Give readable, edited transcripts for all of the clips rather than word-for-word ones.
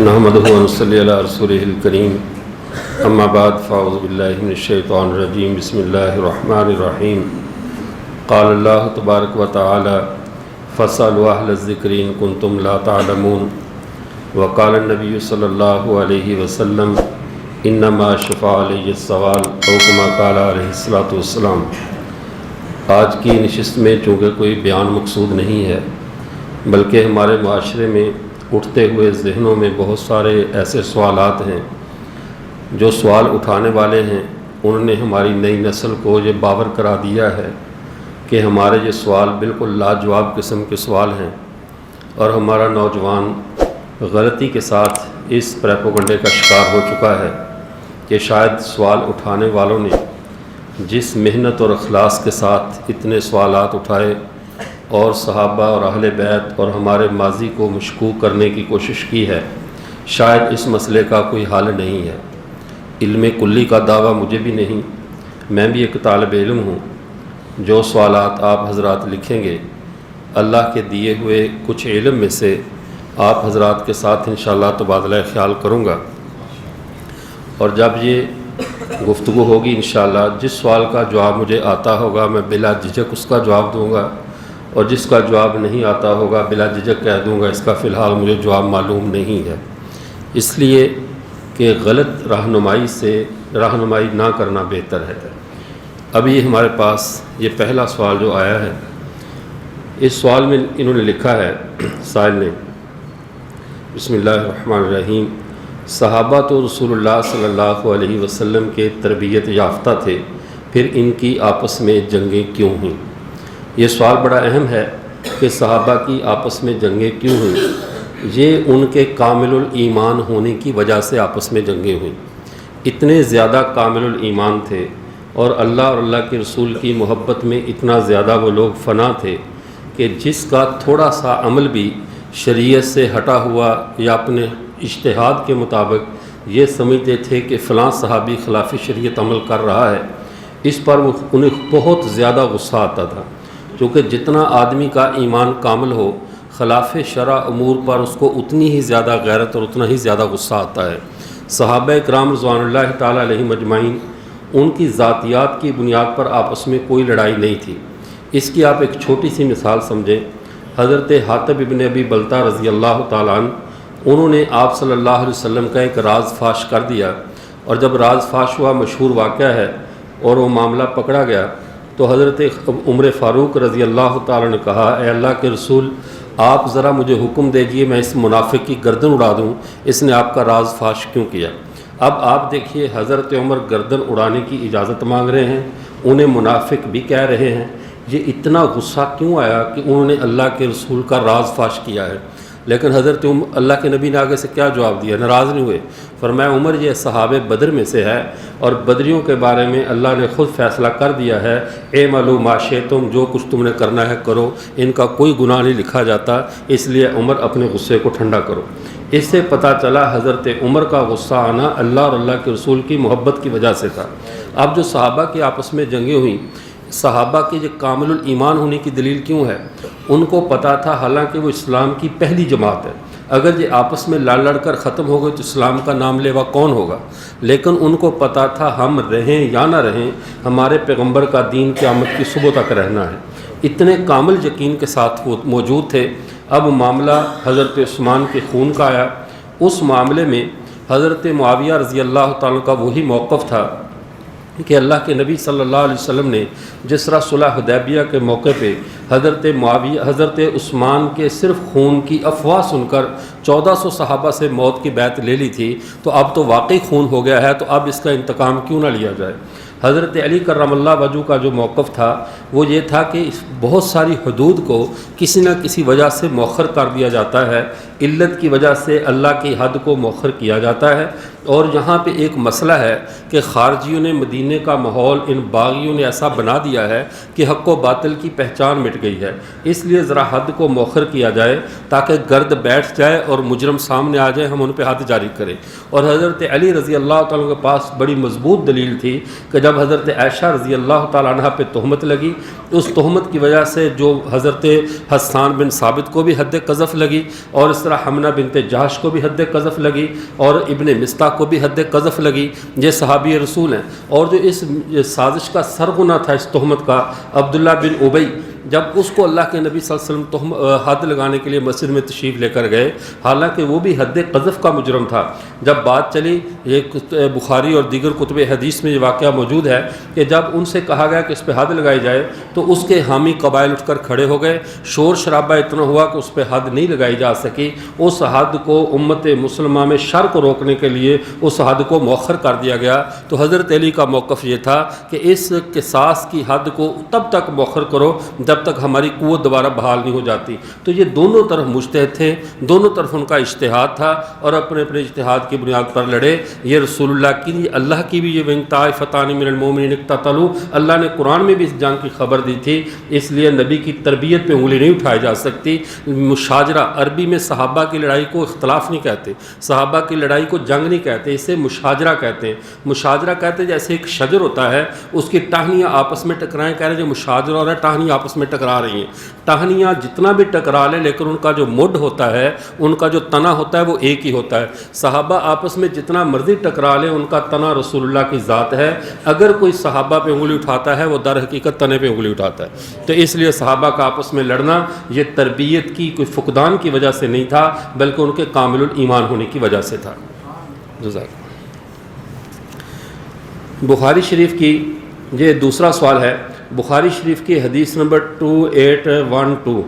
نحمدہ و نصلی علی رسولہ الکریم اما بعد فاعوذ باللہ من الشیطان الرجیم بسم اللہ الرحمن الرحیم قال اللہ تبارک و تعالی فاسألوا اہل الذکر ان کنتم لا تعلمون وقال النبی صلی اللہ علیہ وسلم انما شفاء علیہ السوال او کما قال علیہ الصلوۃ والسلام۔ آج کی نشست میں چونکہ کوئی بیان مقصود نہیں ہے، بلکہ ہمارے معاشرے میں اٹھتے ہوئے ذہنوں میں بہت سارے ایسے سوالات ہیں جو سوال اٹھانے والے ہیں انہوں نے ہماری نئی نسل کو یہ باور کرا دیا ہے کہ ہمارے یہ سوال بالکل لاجواب قسم کے سوال ہیں، اور ہمارا نوجوان غلطی کے ساتھ اس پروپیگنڈے کا شکار ہو چکا ہے کہ شاید سوال اٹھانے والوں نے جس محنت اور اخلاص کے ساتھ اتنے سوالات اٹھائے اور صحابہ اور اہل بیت اور ہمارے ماضی کو مشکوک کرنے کی کوشش کی ہے، شاید اس مسئلے کا کوئی حل نہیں ہے۔ علم کلی کا دعویٰ مجھے بھی نہیں، میں بھی ایک طالب علم ہوں۔ جو سوالات آپ حضرات لکھیں گے اللہ کے دیے ہوئے کچھ علم میں سے آپ حضرات کے ساتھ انشاءاللہ تبادلہ خیال کروں گا، اور جب یہ گفتگو ہوگی انشاءاللہ جس سوال کا جواب مجھے آتا ہوگا میں بلا جھجک اس کا جواب دوں گا، اور جس کا جواب نہیں آتا ہوگا بلا جھجک کہہ دوں گا اس کا فی الحال مجھے جواب معلوم نہیں ہے، اس لیے کہ غلط رہنمائی نہ کرنا بہتر ہے۔ اب یہ ہمارے پاس یہ پہلا سوال جو آیا ہے، اس سوال میں انہوں نے لکھا ہے سائل نے، بسم اللہ الرحمن الرحیم، صحابہ تو رسول اللہ صلی اللہ علیہ وسلم کے تربیت یافتہ تھے، پھر ان کی آپس میں جنگیں کیوں ہوئیں؟ یہ سوال بڑا اہم ہے کہ صحابہ کی آپس میں جنگیں کیوں ہوئیں؟ یہ ان کے کامل الایمان ہونے کی وجہ سے آپس میں جنگیں ہوئیں۔ اتنے زیادہ کامل الایمان تھے اور اللہ اور اللہ کے رسول کی محبت میں اتنا زیادہ وہ لوگ فنا تھے کہ جس کا تھوڑا سا عمل بھی شریعت سے ہٹا ہوا یا اپنے اجتہاد کے مطابق یہ سمجھتے تھے کہ فلاں صحابی خلاف شریعت عمل کر رہا ہے، اس پر انہیں بہت زیادہ غصہ آتا تھا، کیونکہ جتنا آدمی کا ایمان کامل ہو خلاف شرع امور پر اس کو اتنی ہی زیادہ غیرت اور اتنا ہی زیادہ غصہ آتا ہے۔ صحابہ کرام رضوان اللہ تعالیٰ علیہم اجمعین، ان کی ذاتیات کی بنیاد پر آپس میں کوئی لڑائی نہیں تھی۔ اس کی آپ ایک چھوٹی سی مثال سمجھیں۔ حضرت حاتب ابن ابی بلتہ رضی اللہ تعالیٰ عنہ، انہوں نے آپ صلی اللہ علیہ وسلم کا ایک راز فاش کر دیا، اور جب راز فاش ہوا مشہور واقعہ ہے اور وہ معاملہ پکڑا گیا تو حضرت عمر فاروق رضی اللہ تعالیٰ نے کہا، اے اللہ کے رسول، آپ ذرا مجھے حکم دیجئے میں اس منافق کی گردن اڑا دوں، اس نے آپ کا راز فاش کیوں کیا؟ اب آپ دیکھیے حضرت عمر گردن اڑانے کی اجازت مانگ رہے ہیں، انہیں منافق بھی کہہ رہے ہیں، یہ اتنا غصہ کیوں آیا کہ انہوں نے اللہ کے رسول کا راز فاش کیا ہے؟ لیکن حضرت اللہ کے نبی نے آگے سے کیا جواب دیا؟ ناراض نہیں ہوئے، فرمایا عمر یہ صحابہ بدر میں سے ہے، اور بدریوں کے بارے میں اللہ نے خود فیصلہ کر دیا ہے، اعملوا ما شئتم، جو کچھ تم نے کرنا ہے کرو، ان کا کوئی گناہ نہیں لکھا جاتا، اس لیے عمر اپنے غصے کو ٹھنڈا کرو۔ اس سے پتہ چلا حضرت عمر کا غصہ آنا اللہ اور اللہ کے رسول کی محبت کی وجہ سے تھا۔ اب جو صحابہ کی آپس میں جنگیں ہوئیں، صحابہ کے یہ کامل الایمان ہونے کی دلیل کیوں ہے؟ ان کو پتہ تھا حالانکہ وہ اسلام کی پہلی جماعت ہے، اگر یہ آپس میں لڑ کر ختم ہو گئے تو اسلام کا نام لیوا کون ہوگا؟ لیکن ان کو پتہ تھا ہم رہیں یا نہ رہیں ہمارے پیغمبر کا دین قیامت کی صبح تک رہنا ہے۔ اتنے کامل یقین کے ساتھ وہ موجود تھے۔ اب معاملہ حضرت عثمان کے خون کا آیا۔ اس معاملے میں حضرت معاویہ رضی اللہ تعالیٰ کا وہی موقف تھا کہ اللہ کے نبی صلی اللہ علیہ وسلم نے جس طرح صلح حدیبیہ کے موقع پہ حضرت عثمان کے صرف خون کی افواہ سن کر 1400 صحابہ سے موت کی بیعت لے لی تھی، تو اب تو واقعی خون ہو گیا ہے، تو اب اس کا انتقام کیوں نہ لیا جائے؟ حضرت علی کرم اللہ وجہہ کا جو موقف تھا وہ یہ تھا کہ بہت ساری حدود کو کسی نہ کسی وجہ سے مؤخر کر دیا جاتا ہے، علت کی وجہ سے اللہ کی حد کو مؤخر کیا جاتا ہے، اور یہاں پہ ایک مسئلہ ہے کہ خارجیوں نے مدینے کا ماحول ان باغیوں نے ایسا بنا دیا ہے کہ حق و باطل کی پہچان مٹ گئی ہے، اس لیے ذرا حد کو مؤخر کیا جائے تاکہ گرد بیٹھ جائے اور مجرم سامنے آ جائے، ہم ان پہ حد جاری کریں۔ اور حضرت علی رضی اللہ تعالیٰ کے پاس بڑی مضبوط دلیل تھی کہ جب حضرت عائشہ رضی اللہ تعالیٰ عنہ پہ تہمت لگی، اس تہمت کی وجہ سے جو حضرت حسان بن ثابت کو بھی حد قذف لگی، اور اس طرح حمنہ بنت جہش کو بھی حد قذف لگی، اور ابن مستح کو بھی حد قذف لگی، یہ صحابی رسول ہیں۔ اور جو اس سازش کا سرغنہ تھا اس تہمت کا، عبداللہ بن ابی، جب اس کو اللہ کے نبی صلی اللہ علیہ وسلم حد لگانے کے لیے مسجد میں تشریف لے کر گئے، حالانکہ وہ بھی حد قذف کا مجرم تھا، جب بات چلی، یہ بخاری اور دیگر کتب حدیث میں یہ واقعہ موجود ہے کہ جب ان سے کہا گیا کہ اس پہ حد لگائی جائے تو اس کے حامی قبائل اٹھ کر کھڑے ہو گئے، شور شرابہ اتنا ہوا کہ اس پہ حد نہیں لگائی جا سکی۔ اس حد کو امت مسلمہ میں شر کو روکنے کے لیے اس حد کو مؤخر کر دیا گیا۔ تو حضرت علی کا موقف یہ تھا کہ اس قصاص کی حد کو تب تک مؤخر کرو جب تک ہماری قوت دوبارہ بحال نہیں ہو جاتی۔ تو یہ دونوں طرف مجتہد تھے، دونوں طرف ان کا اجتہاد تھا، اور اپنے اپنے اجتہاد کی بنیاد پر لڑے۔ یہ رسول اللہ کی، اللہ کی بھی یہ وَإِن طَائِفَتَانِ مِنَ الْمُؤْمِنِينَ اقْتَتَلُوا، اللہ نے قرآن میں بھی اس جنگ کی خبر دی تھی، اس لیے نبی کی تربیت پہ انگلی نہیں اٹھائی جا سکتی۔ مشاجرہ، عربی میں صحابہ کی لڑائی کو اختلاف نہیں کہتے، صحابہ کی لڑائی کو جنگ نہیں کہتے، اسے مشاجرہ کہتے ہیں۔ مشاجرہ کہتے ہیں جیسے ایک شجر ہوتا ہے، اس کی ٹہنیاں آپس میں ٹکرائیں، کہہ رہے ہیں جو مشاجرہ ہو رہا ہے، ٹہنیاں آپس میں ٹکرا رہی ہیں۔ ٹہنیاں جتنا بھی ٹکرا لیں لیکن ان کا جو مڈ ہوتا ہے، ان کا جو تنا ہوتا ہے وہ ایک ہی ہوتا ہے۔ صحابہ آپس میں جتنا مرضی ٹکرا لیں، ان کا تنا رسول اللہ کی ذات ہے۔ اگر کوئی صحابہ پہ انگلی اٹھاتا ہے وہ در حقیقت تنے پہ انگلی اٹھاتا ہے۔ تو اس لیے صحابہ کا آپس میں لڑنا یہ تربیت کی کوئی فقدان کی وجہ سے نہیں تھا، بلکہ ان کے کامل الایمان ہونے کی وجہ سے تھا۔ بخاری شریف کی یہ دوسرا سوال ہے، بخاری شریف کی حدیث نمبر 2812،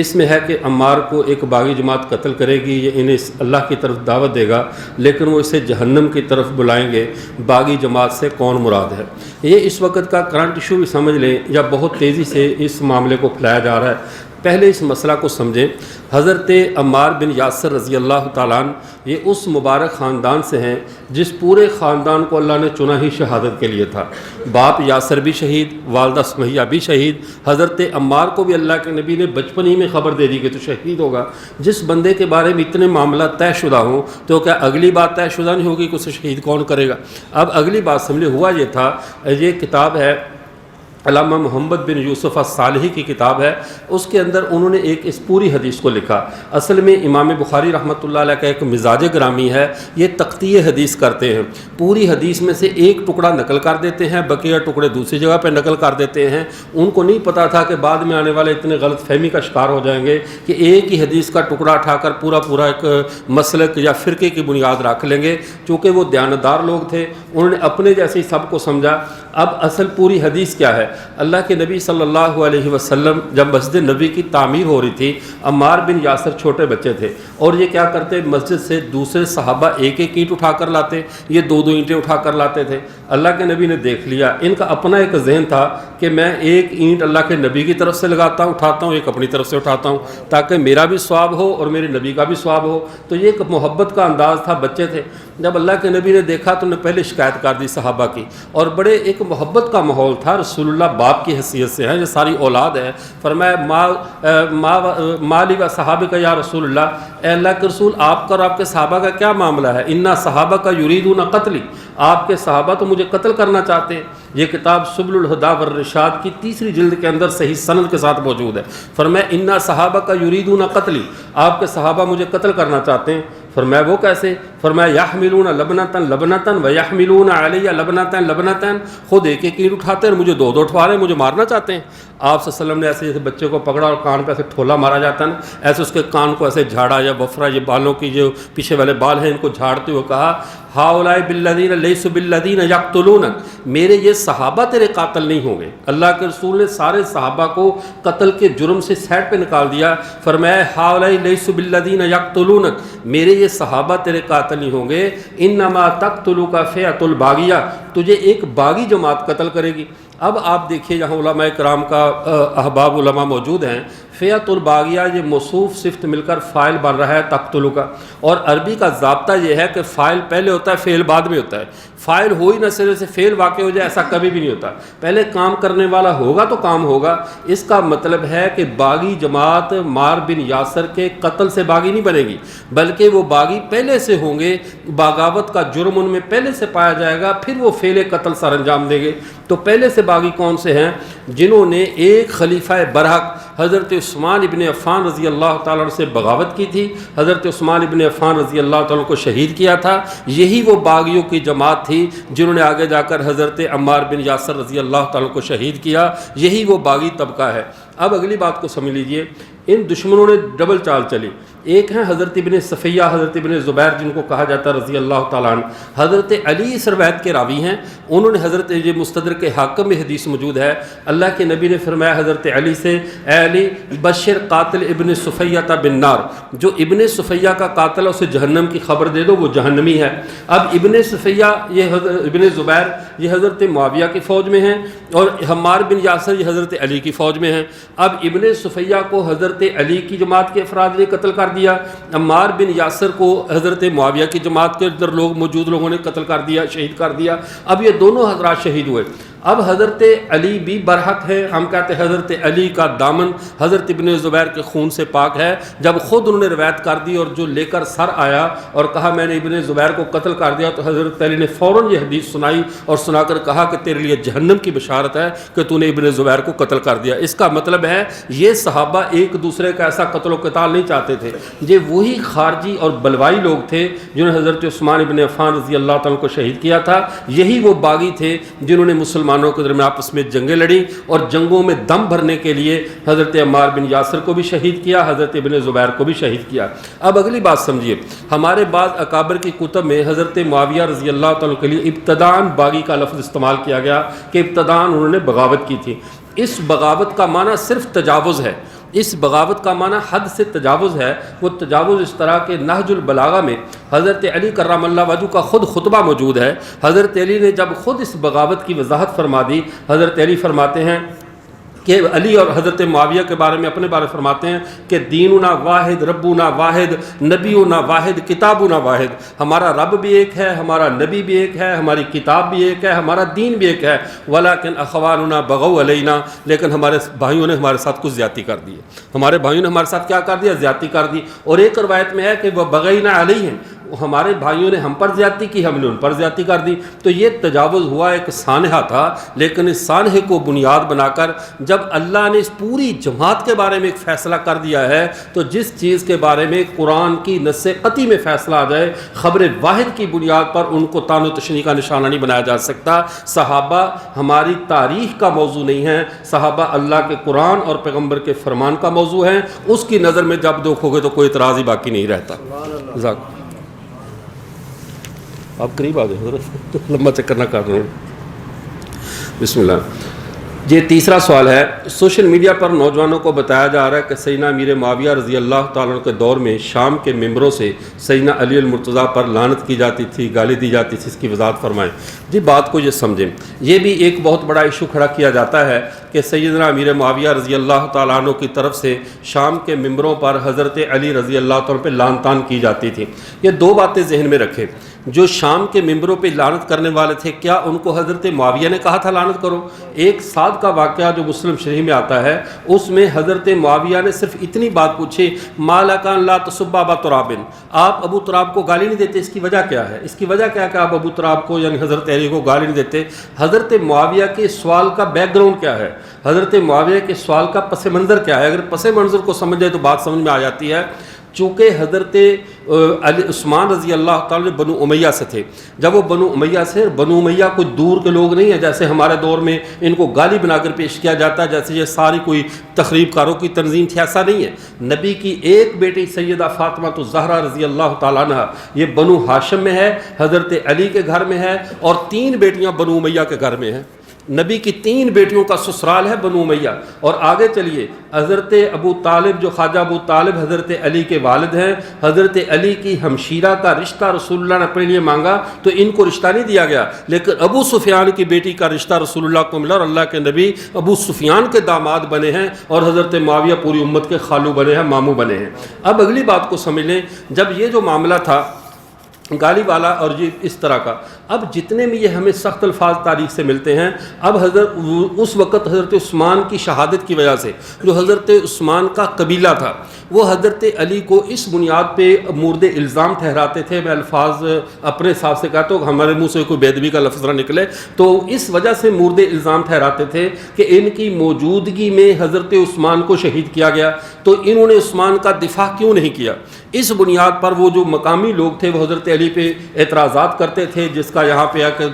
اس میں ہے کہ عمار کو ایک باغی جماعت قتل کرے گی، یہ انہیں اللہ کی طرف دعوت دے گا لیکن وہ اسے جہنم کی طرف بلائیں گے۔ باغی جماعت سے کون مراد ہے؟ یہ اس وقت کا کرنٹ ایشو بھی سمجھ لیں، یا بہت تیزی سے اس معاملے کو پھیلایا جا رہا ہے۔ پہلے اس مسئلہ کو سمجھیں۔ حضرت عمار بن یاسر رضی اللہ تعالیٰ عنہ یہ اس مبارک خاندان سے ہیں جس پورے خاندان کو اللہ نے چنا ہی شہادت کے لیے تھا۔ باپ یاسر بھی شہید، والدہ سمیہ بھی شہید، حضرت عمار کو بھی اللہ کے نبی نے بچپن ہی میں خبر دے دی کہ تو شہید ہوگا۔ جس بندے کے بارے میں اتنے معاملات طے شدہ ہوں تو کیا اگلی بات طے شدہ نہیں ہوگی کہ اسے شہید کون کرے گا؟ اب اگلی بات سمجھے، ہوا یہ تھا، یہ کتاب ہے علامہ محمد بن یوسف الصالحی کی کتاب ہے، اس کے اندر انہوں نے ایک اس پوری حدیث کو لکھا۔ اصل میں امام بخاری رحمۃ اللہ علیہ کا ایک مزاج گرامی ہے، یہ تقطیع حدیث کرتے ہیں، پوری حدیث میں سے ایک ٹکڑا نقل کر دیتے ہیں، بقیہ ٹکڑے دوسری جگہ پہ نقل کر دیتے ہیں۔ ان کو نہیں پتہ تھا کہ بعد میں آنے والے اتنے غلط فہمی کا شکار ہو جائیں گے کہ ایک ہی حدیث کا ٹکڑا اٹھا کر پورا ایک مسلک یا فرقے کی بنیاد رکھ لیں گے۔ چونکہ وہ دیانتدار لوگ تھے، انہوں نے اپنے جیسے ہی سب کو سمجھا۔ اب اصل پوری حدیث کیا ہے؟ اللہ کے نبی صلی اللہ علیہ وسلم جب مسجد نبی کی تعمیر ہو رہی تھی، عمار بن یاسر چھوٹے بچے تھے، اور یہ کیا کرتے، مسجد سے دوسرے صحابہ ایک ایک اینٹ اٹھا کر لاتے، یہ دو اینٹیں اٹھا کر لاتے تھے۔ اللہ کے نبی نے دیکھ لیا، ان کا اپنا ایک ذہن تھا کہ میں ایک اینٹ اللہ کے نبی کی طرف سے لگاتا ہوں، اٹھاتا ہوں، ایک اپنی طرف سے اٹھاتا ہوں، تاکہ میرا بھی ثواب ہو اور میرے نبی کا بھی ثواب ہو۔ تو یہ ایک محبت کا انداز تھا، بچے تھے۔ جب اللہ کے نبی نے دیکھا تو انہوں نے پہلے شکایت کر دی صحابہ کی، اور بڑے ایک محبت کا ماحول تھا، رسول اللہ باپ کی حیثیت سے ہے، یہ ساری اولاد ہے۔ فرمایا مالی و صحابہ کا یا رسول اللہ، اے اللہ کے رسول آپ کا اور آپ کے صحابہ کا کیا معاملہ ہے؟ انا صحابہ کا یریدون قتلی، آپ کے صحابہ تو مجھے قتل کرنا چاہتے ہیں۔ یہ کتاب سبل الہدی والرشاد کی 3 جلد کے اندر صحیح سند کے ساتھ موجود ہے۔ فرمایا انا صحابہ کا یریدون قتلی، آپ کے صحابہ مجھے قتل کرنا چاہتے ہیں۔ فرمایا وہ کیسے؟ فرمایا یحملون لبنتن لبنتن ویحملون علی لبنتن لبنتن، خود ایک ایک اینٹ اٹھاتے ہیں اور مجھے دو اٹھوا رہے ہیں، مجھے مارنا چاہتے ہیں۔ آپ صلی اللہ علیہ وسلم نے ایسے جیسے بچے کو پکڑا اور کان پہ ایسے ٹھولا مارا جاتا ہے نا، ایسے اس کے کان کو ایسے جھاڑا، یا وفرا، یہ بالوں کی جو پیچھے والے بال ہیں ان کو جھاڑتے ہوئے کہا ہؤلاء بالذین لیسوا بالذین یقتلونک، میرے یہ صحابہ تیرے قاتل نہیں ہوں گے۔ اللہ کے رسول نے سارے صحابہ کو قتل کے جرم سے سائڈ پہ نکال دیا۔ فرمایا ہؤلاء لیسوا بالذین یقتلونک، میرے یہ صحابہ تیرے قاتل نہیں ہوں گے، انما تقتلک فئۃ الباغیہ، تجھے ایک باغی جماعت قتل کرے گی۔ اب آپ دیکھیے یہاں علماء کرام کا احباب علماء موجود ہیں، فیعۃ الباغیہ یہ موصوف صفت مل کر فاعل بن رہا ہے تقتلوا کا، اور عربی کا ضابطہ یہ ہے کہ فاعل پہلے ہوتا ہے، فعل بعد میں ہوتا ہے۔ فاعل ہو ہی نہ سرے سے فعل واقع ہو جائے، ایسا کبھی بھی نہیں ہوتا، پہلے کام کرنے والا ہوگا تو کام ہوگا۔ اس کا مطلب ہے کہ باغی جماعت عمار بن یاسر کے قتل سے باغی نہیں بنے گی، بلکہ وہ باغی پہلے سے ہوں گے، بغاوت کا جرم ان میں پہلے سے پایا جائے گا، پھر وہ فعل قتل سر انجام دیں گے۔ تو پہلے سے باغی کون سے ہیں؟ جنہوں نے ایک خلیفہ برحق حضرت عثمان ابن عفان رضی اللہ تعالیٰ عنہ سے بغاوت کی تھی، حضرت عثمان ابن عفان رضی اللہ تعالیٰ عنہ کو شہید کیا تھا، یہی وہ باغیوں کی جماعت تھی جنہوں نے آگے جا کر حضرت عمار بن یاسر رضی اللہ تعالیٰ عنہ کو شہید کیا، یہی وہ باغی طبقہ ہے۔ اب اگلی بات کو سمجھ لیجئے، ان دشمنوں نے ڈبل چال چلی۔ ایک ہیں حضرت ابن صفیہ، حضرت ابن زبیر جن کو کہا جاتا ہے رضی اللہ تعالیٰ عنہ، حضرت علی اس روایت کے راوی ہیں، انہوں نے حضرت یہ مستدرک حاکم میں حدیث موجود ہے، اللہ کے نبی نے فرمایا حضرت علی سے، اے علی بشر قاتل ابن صفیہ بالنار، جو ابن صفیہ کا قاتل ہے اسے جہنم کی خبر دے دو، وہ جہنمی ہے۔ اب ابن صفیہ یہ ابن زبیر یہ حضرت معاویہ کی فوج میں ہیں، اور عمار بن یاسر یہ حضرت علی کی فوج میں ہیں۔ اب ابن صفیہ کو حضرت علی کی جماعت کے افراد نے قتل کر دیا، عمار بن یاسر کو حضرت معاویہ کی جماعت کے اندر موجود لوگوں نے قتل کر دیا، شہید کر دیا۔ اب یہ دونوں حضرات شہید ہوئے۔ اب حضرت علی بھی برحق ہے، ہم کہتے ہیں حضرت علی کا دامن حضرت ابن زبیر کے خون سے پاک ہے۔ جب خود انہوں نے روایت کر دی اور جو لے کر سر آیا اور کہا میں نے ابن زبیر کو قتل کر دیا، تو حضرت علی نے فوراً یہ حدیث سنائی اور سنا کر کہا کہ تیرے لیے جہنم کی بشارت ہے کہ تو نے ابن زبیر کو قتل کر دیا۔ اس کا مطلب ہے یہ صحابہ ایک دوسرے کا ایسا قتل و قتال نہیں چاہتے تھے، یہ وہی خارجی اور بلوائی لوگ تھے جنہوں نے حضرت عثمان ابن عفان رضی اللہ تعالیٰ کو شہید کیا تھا، یہی وہ باغی تھے جنہوں نے مسلمانوں کے درمیان آپس میں جنگیں لڑی اور جنگوں میں دم بھرنے کے لیے حضرت عمار بن یاسر کو بھی شہید کیا، حضرت ابن زبیر کو بھی شہید کیا۔ اب اگلی بات سمجھیے، ہمارے بعض اکابر کی کتب میں حضرت معاویہ رضی اللہ تعالیٰ کے لیے ابتداً باغی کا لفظ استعمال کیا گیا کہ ابتداً انہوں نے بغاوت کی تھی۔ اس بغاوت کا معنی صرف تجاوز ہے، اس بغاوت کا معنی حد سے تجاوز ہے۔ وہ تجاوز اس طرح کہ نہج البلاغہ میں حضرت علی کرم اللہ وجہہ کا خود خطبہ موجود ہے۔ حضرت علی نے جب خود اس بغاوت کی وضاحت فرما دی، حضرت علی فرماتے ہیں کہ علی اور حضرت معاویہ کے بارے میں اپنے بارے فرماتے ہیں کہ دیننا واحد، ربنا واحد، نبینا واحد، کتابنا واحد، ہمارا رب بھی ایک ہے، ہمارا نبی بھی ایک ہے، ہماری کتاب بھی ایک ہے، ہمارا دین بھی ایک ہے، ولیکن اخواننا بغوا علینا، لیکن ہمارے بھائیوں نے ہمارے ساتھ کچھ زیادتی کر دی ہے، ہمارے بھائیوں نے ہمارے ساتھ کیا کر دیا؟ زیادتی کر دی۔ اور ایک روایت میں ہے کہ وہ بغینا علیہم، ہمارے بھائیوں نے ہم پر زیادتی کی، ہم نے ان پر زیادتی کر دی۔ تو یہ تجاوز ہوا، ایک سانحہ تھا، لیکن اس سانحے کو بنیاد بنا کر جب اللہ نے اس پوری جماعت کے بارے میں ایک فیصلہ کر دیا ہے، تو جس چیز کے بارے میں قرآن کی نص قطعی میں فیصلہ آ جائے، خبر واحد کی بنیاد پر ان کو تان و تشنیع کا نشانہ نہیں بنایا جا سکتا۔ صحابہ ہماری تاریخ کا موضوع نہیں ہے، صحابہ اللہ کے قرآن اور پیغمبر کے فرمان کا موضوع ہے۔ اس کی نظر میں جب دیکھو گے تو کوئی اعتراض ہی باقی نہیں رہتا۔ آپ قریب آ گئے حضرت، لمبا چکر نہ کر رہے ہیں۔ بسم اللہ۔ یہ تیسرا سوال ہے، سوشل میڈیا پر نوجوانوں کو بتایا جا رہا ہے کہ سیدنا امیر معاویہ رضی اللہ تعالیٰ عنہ کے دور میں شام کے ممبروں سے سیدنا علی المرتضیٰ پر لعنت کی جاتی تھی، گالی دی جاتی تھی، اس کی وضاحت فرمائیں۔ جی بات کو یہ سمجھیں، یہ بھی ایک بہت بڑا ایشو کھڑا کیا جاتا ہے کہ سیدنا امیر معاویہ رضی اللہ تعالیٰ عنہ کی طرف سے شام کے ممبروں پر حضرت علی رضی اللہ تعالیٰ پہ لعن طعن کی جاتی تھی۔ یہ دو باتیں ذہن میں رکھیں، جو شام کے ممبروں پہ لعنت کرنے والے تھے، کیا ان کو حضرت معاویہ نے کہا تھا لعنت کرو؟ ایک سعد کا واقعہ جو مسلم شریح میں آتا ہے، اس میں حضرت معاویہ نے صرف اتنی بات پوچھی، ما لک ان لا تسب ابا تراب، آپ ابو تراب کو گالی نہیں دیتے، اس کی وجہ کیا ہے؟ اس کی وجہ کیا ہے کہ آپ ابو تراب کو یعنی حضرت علی کو گالی نہیں دیتے؟ حضرت معاویہ کے سوال کا بیک گراؤنڈ کیا ہے؟ حضرت معاویہ کے سوال کا پس منظر کیا ہے؟ اگر پس منظر کو سمجھ جائے تو بات سمجھ میں آ جاتی ہے۔ چونکہ حضرت عثمان رضی اللہ تعالیٰ بنو امیہ سے تھے، جب وہ بنو امیہ سے، بنو امیہ کوئی دور کے لوگ نہیں ہیں جیسے ہمارے دور میں ان کو گالی بنا کر پیش کیا جاتا ہے، جیسے یہ ساری کوئی تخریب کاروں کی تنظیم تھی، ایسا نہیں ہے۔ نبی کی ایک بیٹی سیدہ فاطمہ الزہرا رضی اللہ تعالیٰ عنہ، یہ بنو ہاشم میں ہے، حضرت علی کے گھر میں ہے، اور 3 بیٹیاں بنو امیہ کے گھر میں ہیں۔ نبی کی 3 بیٹیوں کا سسرال ہے بنو امیہ. اور آگے چلیے، حضرت ابو طالب جو خواجہ ابو طالب حضرت علی کے والد ہیں، حضرت علی کی ہمشیرہ کا رشتہ رسول اللہ نے اپنے لیے مانگا تو ان کو رشتہ نہیں دیا گیا، لیکن ابو سفیان کی بیٹی کا رشتہ رسول اللہ کو ملا اور اللہ کے نبی ابو سفیان کے داماد بنے ہیں اور حضرت معاویہ پوری امت کے خالو بنے ہیں، ماموں بنے ہیں. اب اگلی بات کو سمجھ لیں، جب یہ جو معاملہ تھا گالی والا اور یہ اس طرح کا، اب جتنے بھی یہ ہمیں سخت الفاظ تاریخ سے ملتے ہیں، اب اس وقت حضرت عثمان کی شہادت کی وجہ سے جو حضرت عثمان کا قبیلہ تھا وہ حضرت علی کو اس بنیاد پہ مورد الزام ٹھہراتے تھے. میں الفاظ اپنے حساب سے کہتا ہوں، ہمارے منہ سے کوئی بے ادبی کا لفظ نہ نکلے، تو اس وجہ سے مورد الزام ٹھہراتے تھے کہ ان کی موجودگی میں حضرت عثمان کو شہید کیا گیا، تو انہوں نے عثمان کا دفاع کیوں نہیں کیا. اس بنیاد پر وہ جو مقامی لوگ تھے وہ حضرت علی پہ اعتراضات کرتے تھے، جس کا یہاں پہ ہے کہ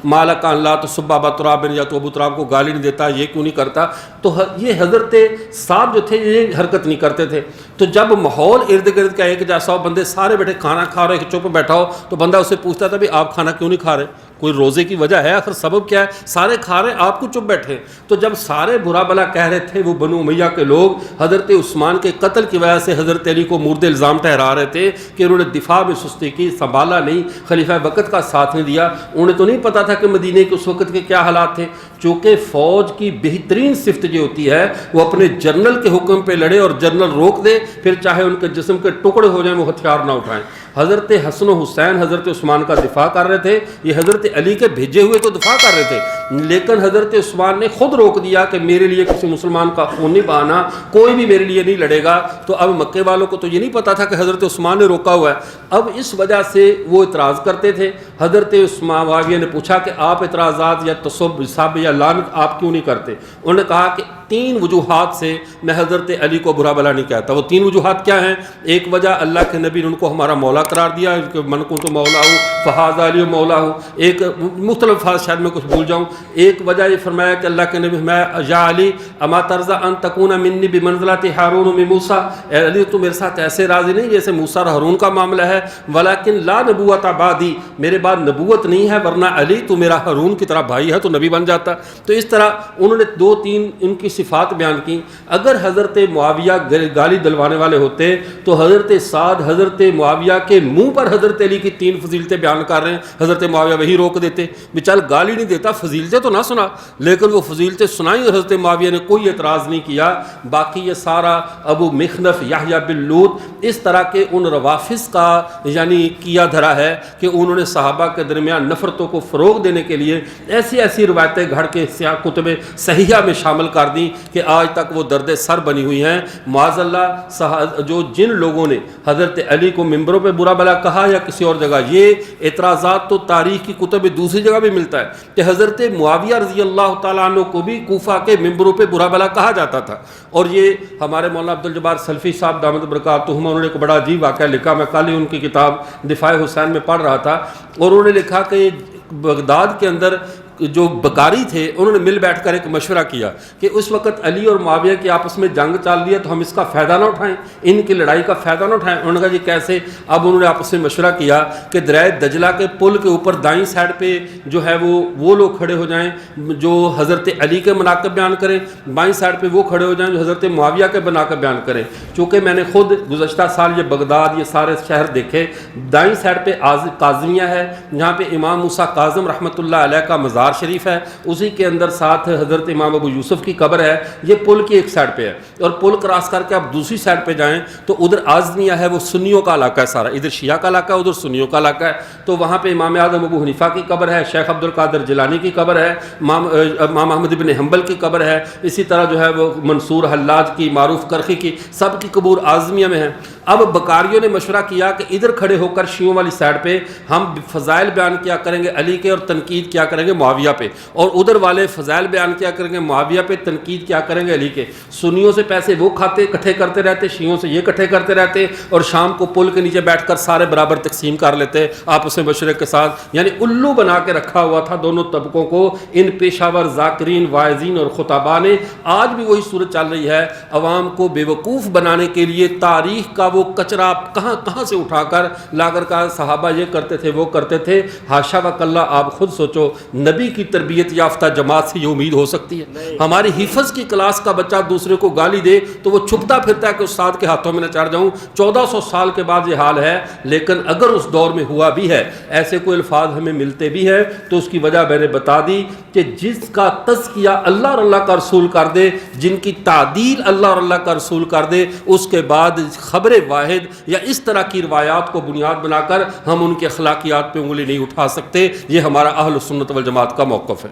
مالک اللہ تو صبح بتراب، یا تو ابو تراب کو گالی نہیں دیتا، یہ کیوں نہیں کرتا. تو یہ حضرت صاحب جو تھے یہ حرکت نہیں کرتے تھے. تو جب ماحول ارد گرد کا ایک جیسا ہو، بندے سارے بیٹھے کھانا کھا رہے، چپ بیٹھا ہو، تو بندہ اسے پوچھتا تھا بھی آپ کھانا کیوں نہیں کھا رہے، کوئی روزے کی وجہ ہے، آخر سبب کیا ہے، سارے کھا رہے آپ کو چپ بیٹھے. تو جب سارے برا بلا کہہ رہے تھے وہ بنو امیہ کے لوگ حضرت عثمان کے قتل کی وجہ سے حضرت علی کو مورد الزام ٹھہرا رہے تھے کہ انہوں نے دفاع میں سستی کی، سنبھالا نہیں، خلیفہ وقت کا ساتھ نہیں دیا. انہیں تو نہیں پتا تھا کہ مدینے کے اس وقت کے کیا حالات تھے. چونکہ فوج کی بہترین صفت جو ہوتی ہے وہ اپنے جنرل کے حکم پہ لڑے اور جنرل روک دے، پھر چاہے ان کے جسم کے ٹکڑے ہو جائیں وہ ہتھیار نہ اٹھائیں. حضرت حسن و حسین حضرت عثمان کا دفاع کر رہے تھے، یہ حضرت علی کے بھیجے ہوئے تو دفاع کر رہے تھے، لیکن حضرت عثمان نے خود روک دیا کہ میرے لیے کسی مسلمان کا خون نہیں بہانا، کوئی بھی میرے لیے نہیں لڑے گا. تو اب مکے والوں کو تو یہ نہیں پتا تھا کہ حضرت عثمان نے روکا ہوا ہے. اب اس وجہ سے وہ اعتراض کرتے تھے. حضرت عثمان معاویہ نے پوچھا کہ آپ اعتراضات یا تصب سب یا لعنت آپ کیوں نہیں کرتے. انہوں نے کہا کہ 3 وجوہات سے میں حضرت علی کو برا بلا نہیں کہتا. وہ 3 وجوہات کیا ہیں؟ ایک وجہ اللہ کے نبی نے ان کو ہمارا مولا قرار دیا کہ من کنت مولا ہوں فہذا علی مولا ہوں. ایک مختلف الفاظ شاید میں کچھ بھول جاؤں. ایک وجہ یہ فرمایا کہ اللہ کے نبی میں یا علی اما ترضى ان تكون منی بمنزلۃ ہارون و موسیٰ، اے علی تو میرے ساتھ ایسے راضی نہیں جیسے موسیٰ اور ہارون کا معاملہ ہے. ولکن لا نبوت بعدی، میرے بعد نبوت نہیں ہے، ورنہ علی تو میرا ہارون کی طرح بھائی ہے تو نبی بن جاتا. تو اس طرح انہوں نے 2-3 ان کی صفات بیان کی. اگر حضرت معاویہ گالی دلوانے والے ہوتے تو حضرت سعد حضرت معاویہ کے منہ پر حضرت علی کی 3 فضیلتیں بیان کر رہے ہیں، حضرت معاویہ وہی روک دیتے بھی چل گالی نہیں دیتا، فضیلتیں تو نہ سنا. لیکن وہ فضیلتیں سنائی اور حضرت معاویہ نے کوئی اعتراض نہیں کیا. باقی یہ سارا ابو مخنف یحییٰ بن لوط اس طرح کے ان روافظ کا یعنی کیا دھرا ہے کہ انہوں نے صحابہ کے درمیان نفرتوں کو فروغ دینے کے لیے ایسی روایتیں گھڑ کے کتب صحیحہ میں شامل کر دیں کہ آج تک وہ درد سر بنی ہوئی ہیں. معاذ اللہ جو جن لوگوں نے حضرت علی کو ممبروں پہ برا بلا کہا یا کسی اور جگہ، یہ اعتراضات تو تاریخ کی کتب دوسری جگہ بھی ملتا ہے کہ حضرت معاویہ رضی اللہ تعالیٰ عنہ کو بھی کوفہ کے ممبروں پہ برا بلا کہا جاتا تھا. اور یہ ہمارے مولانا عبدالجبار سلفی صاحب دامت برکاتہم، انہوں نے ایک بڑا عجیب واقعہ لکھا. میں کل ہی ان کی کتاب دفاع حسین میں پڑھ رہا تھا اور انہوں نے لکھا کہ بغداد کے اندر جو بکاری تھے انہوں نے مل بیٹھ کر ایک مشورہ کیا کہ اس وقت علی اور معاویہ کی آپس میں جنگ چل رہی ہے تو ہم اس کا فائدہ نہ اٹھائیں، ان کی لڑائی کا فائدہ نہ اٹھائیں. انہوں نے کہا جی کیسے؟ اب انہوں نے آپس میں مشورہ کیا کہ دریائے دجلہ کے پل کے اوپر دائیں سائڈ پہ جو ہے وہ لوگ کھڑے ہو جائیں جو حضرت علی کے مناقب بیان کریں، بائیں سائڈ پہ وہ کھڑے ہو جائیں جو حضرت معاویہ کے مناقب بیان کریں. چونکہ میں نے خود گزشتہ سال یہ بغداد یہ سارے شہر دیکھے، دائیں سائڈ پہ قاظمیہ ہے جہاں پہ امام موسیٰ کاظم رحمۃ اللہ علیہ کا مزار شریف ہے، اسی کے اندر ساتھ حضرت امام ابو یوسف کی قبر ہے. یہ پل کی ایک سائڈ پہ ہے اور پل کراس کر کے آپ دوسری سائڈ پہ جائیں تو ادھر آزمیہ ہے، وہ سنیوں کا علاقہ ہے سارا، ادھر شیعہ کا علاقہ ہے ادھر سنیوں کا علاقہ ہے. تو وہاں پہ امام اعظم ابو حنیفہ کی قبر ہے، شیخ عبد القادر جیلانی کی قبر ہے، امام احمد بن حنبل کی قبر ہے، اسی طرح جو ہے وہ منصور حلاج کی، معروف کرخی کی، سب کی قبور آزمیہ میں ہیں. اب بکاریوں نے مشورہ کیا کہ ادھر کھڑے ہو کر شیعوں والی سائڈ پہ ہم فضائل بیان کیا کریں گے علی کے اور تنقید کیا کریں گے معاویہ پہ، اور ادھر والے فضائل بیان کیا کریں گے معاویہ پہ، تنقید کیا کریں گے علی کے. سنیوں سے پیسے وہ کھاتے اکٹھے کرتے رہتے، شیعوں سے یہ اکٹھے کرتے رہتے، اور شام کو پل کے نیچے بیٹھ کر سارے برابر تقسیم کر لیتے آپس میں مشورے کے ساتھ. یعنی الو بنا کے رکھا ہوا تھا دونوں طبقوں کو ان پیشہ ور ذاکرین واعظین اور خطباء نے. آج بھی وہی صورت چل رہی ہے، عوام کو بیوقوف بنانے کے لیے تاریخ کا وہ وہ کچرا کہاں کہاں سے اٹھا کر لا کر کہا صحابہ یہ کرتے تھے وہ کرتے تھے. حاشا و کلا آپ خود سوچو نبی کی تربیت یافتہ جماعت سے یہ امید ہو سکتی ہے؟ ہماری حفظ کی کلاس کا بچہ دوسرے کو گالی دے تو وہ چھپتا پھرتا ہے کہ استاد کے ہاتھوں میں نہ چڑھ جاؤں. 1400 سال کے بعد یہ حال ہے. لیکن اگر اس دور میں ہوا بھی ہے ایسے کوئی الفاظ ہمیں ملتے بھی ہیں تو اس کی وجہ میں نے بتا دی کہ جس کا تزکیہ اللہ اور اللہ کا رسول کر دے, جن کی تعدیل اللہ اور اللہ کا رسول کر دے, اس کے بعد خبر واحد یا اس طرح کی روایات کو بنیاد بنا کر ہم ان کے اخلاقیات پہ انگلی نہیں اٹھا سکتے. یہ ہمارا اہل سنت والجماعت کا موقف ہے.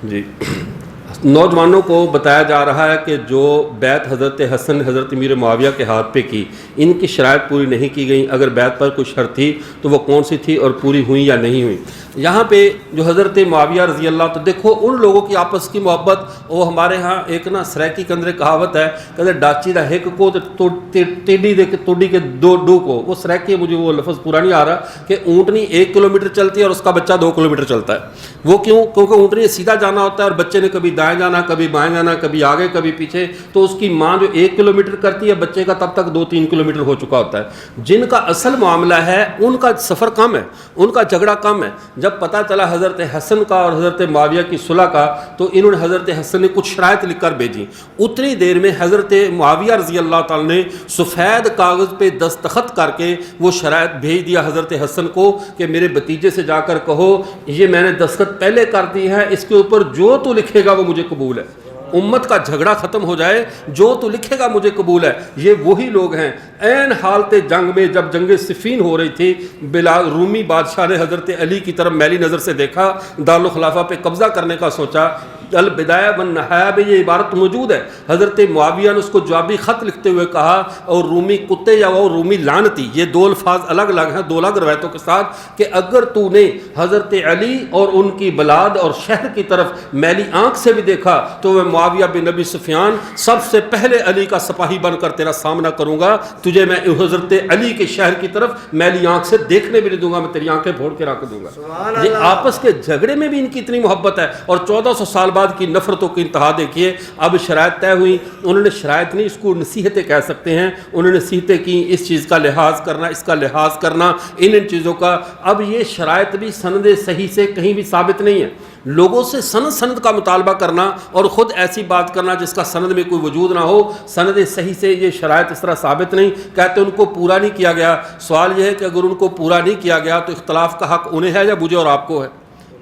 جی نوجوانوں کو بتایا جا رہا ہے کہ جو بیعت حضرت حسن نے حضرت امیر معاویہ کے ہاتھ پہ کی ان کی شرائط پوری نہیں کی گئیں. اگر بیعت پر کوئی شرط تھی تو وہ کون سی تھی اور پوری ہوئی یا نہیں ہوئی؟ یہاں پہ جو حضرت معاویہ رضی اللہ تو دیکھو ان لوگوں کی آپس کی محبت, وہ ہمارے ہاں ایک نا سریکی کے اندر کہاوت ہے کہ ڈاچی دا ہک کو ٹیڈی دے کے توڈی کے دو ڈو کو, وہ سریکی مجھے وہ لفظ پورا نہیں آ رہا کہ اونٹنی 1 کلومیٹر چلتی ہے اور اس کا بچہ 2 کلومیٹر چلتا ہے. وہ کیوں؟ کیونکہ اونٹنی سیدھا جانا ہوتا ہے اور بچے نے کبھی دائیں جانا کبھی بائیں جانا کبھی آگے کبھی پیچھے, تو اس کی ماں جو 1 کلومیٹر کرتی ہے بچے کا تب تک 2-3 کلومیٹر ہو چکا ہوتا ہے. جن کا اصل معاملہ ہے ان کا سفر کم ہے, ان کا جھگڑا کم ہے. جب پتہ چلا حضرت حسن کا اور حضرت معاویہ کی صلح کا تو انہوں نے حضرت حسن نے کچھ شرائط لکھ کر بھیجی. اتنی دیر میں حضرت معاویہ رضی اللہ تعالی نے سفید کاغذ پہ دستخط کر کے وہ شرائط بھیج دیا حضرت حسن کو کہ میرے بھتیجے سے جا کر کہو یہ میں نے دستخط پہلے کر دی ہے, اس کے اوپر جو تو لکھے گا وہ مجھے قبول ہے. امت کا جھگڑا ختم ہو جائے, جو تو لکھے گا مجھے قبول ہے. یہ وہی لوگ ہیں عین حالت جنگ میں جب جنگ صفین ہو رہی تھی, بلال رومی بادشاہ نے حضرت علی کی طرف میلی نظر سے دیکھا, دارالخلافہ پہ قبضہ کرنے کا سوچا. البدایہ والنہایہ میں یہ عبارت موجود ہے. حضرت معاویہ نے اس کو جوابی خط لکھتے ہوئے کہا اور رومی کتے یا وہ رومی لعنتی, یہ 2 الفاظ الگ الگ ہیں 2 الگ روایتوں کے ساتھ, کہ اگر تو نے حضرت علی اور ان کی بلاد اور شہر کی طرف میلی آنکھ سے بھی دیکھا تو میں معاویہ بن ابی سفیان سب سے پہلے علی کا سپاہی بن کر تیرا سامنا کروں گا. تجھے میں حضرت علی کے شہر کی طرف میلی آنکھ سے دیکھنے بھی نہیں دوں گا, میں تیری آنکھیں پھوڑ کے رکھ دوں گا. یہ آپس کے جھگڑے میں بھی ان کی اتنی محبت ہے. اور 1400 سال بعد کی نفرتوں کی انتہا دیکھیے. اب شرائط طے ہوئی, انہوں نے شرائط نہیں اس کو نصیحتیں کہہ سکتے ہیں, انہوں نے نصیحتیں کی اس چیز کا لحاظ کرنا اس کا لحاظ کرنا ان چیزوں کا. اب یہ شرائط بھی سند صحیح سے کہیں بھی ثابت نہیں ہے. لوگوں سے سند کا مطالبہ کرنا اور خود ایسی بات کرنا جس کا سند میں کوئی وجود نہ ہو, سند صحیح سے یہ شرائط اس طرح ثابت نہیں. کہتے ان کو پورا نہیں کیا گیا. سوال یہ ہے کہ اگر ان کو پورا نہیں کیا گیا تو اختلاف کا حق انہیں ہے یا مجھے اور آپ کو ہے؟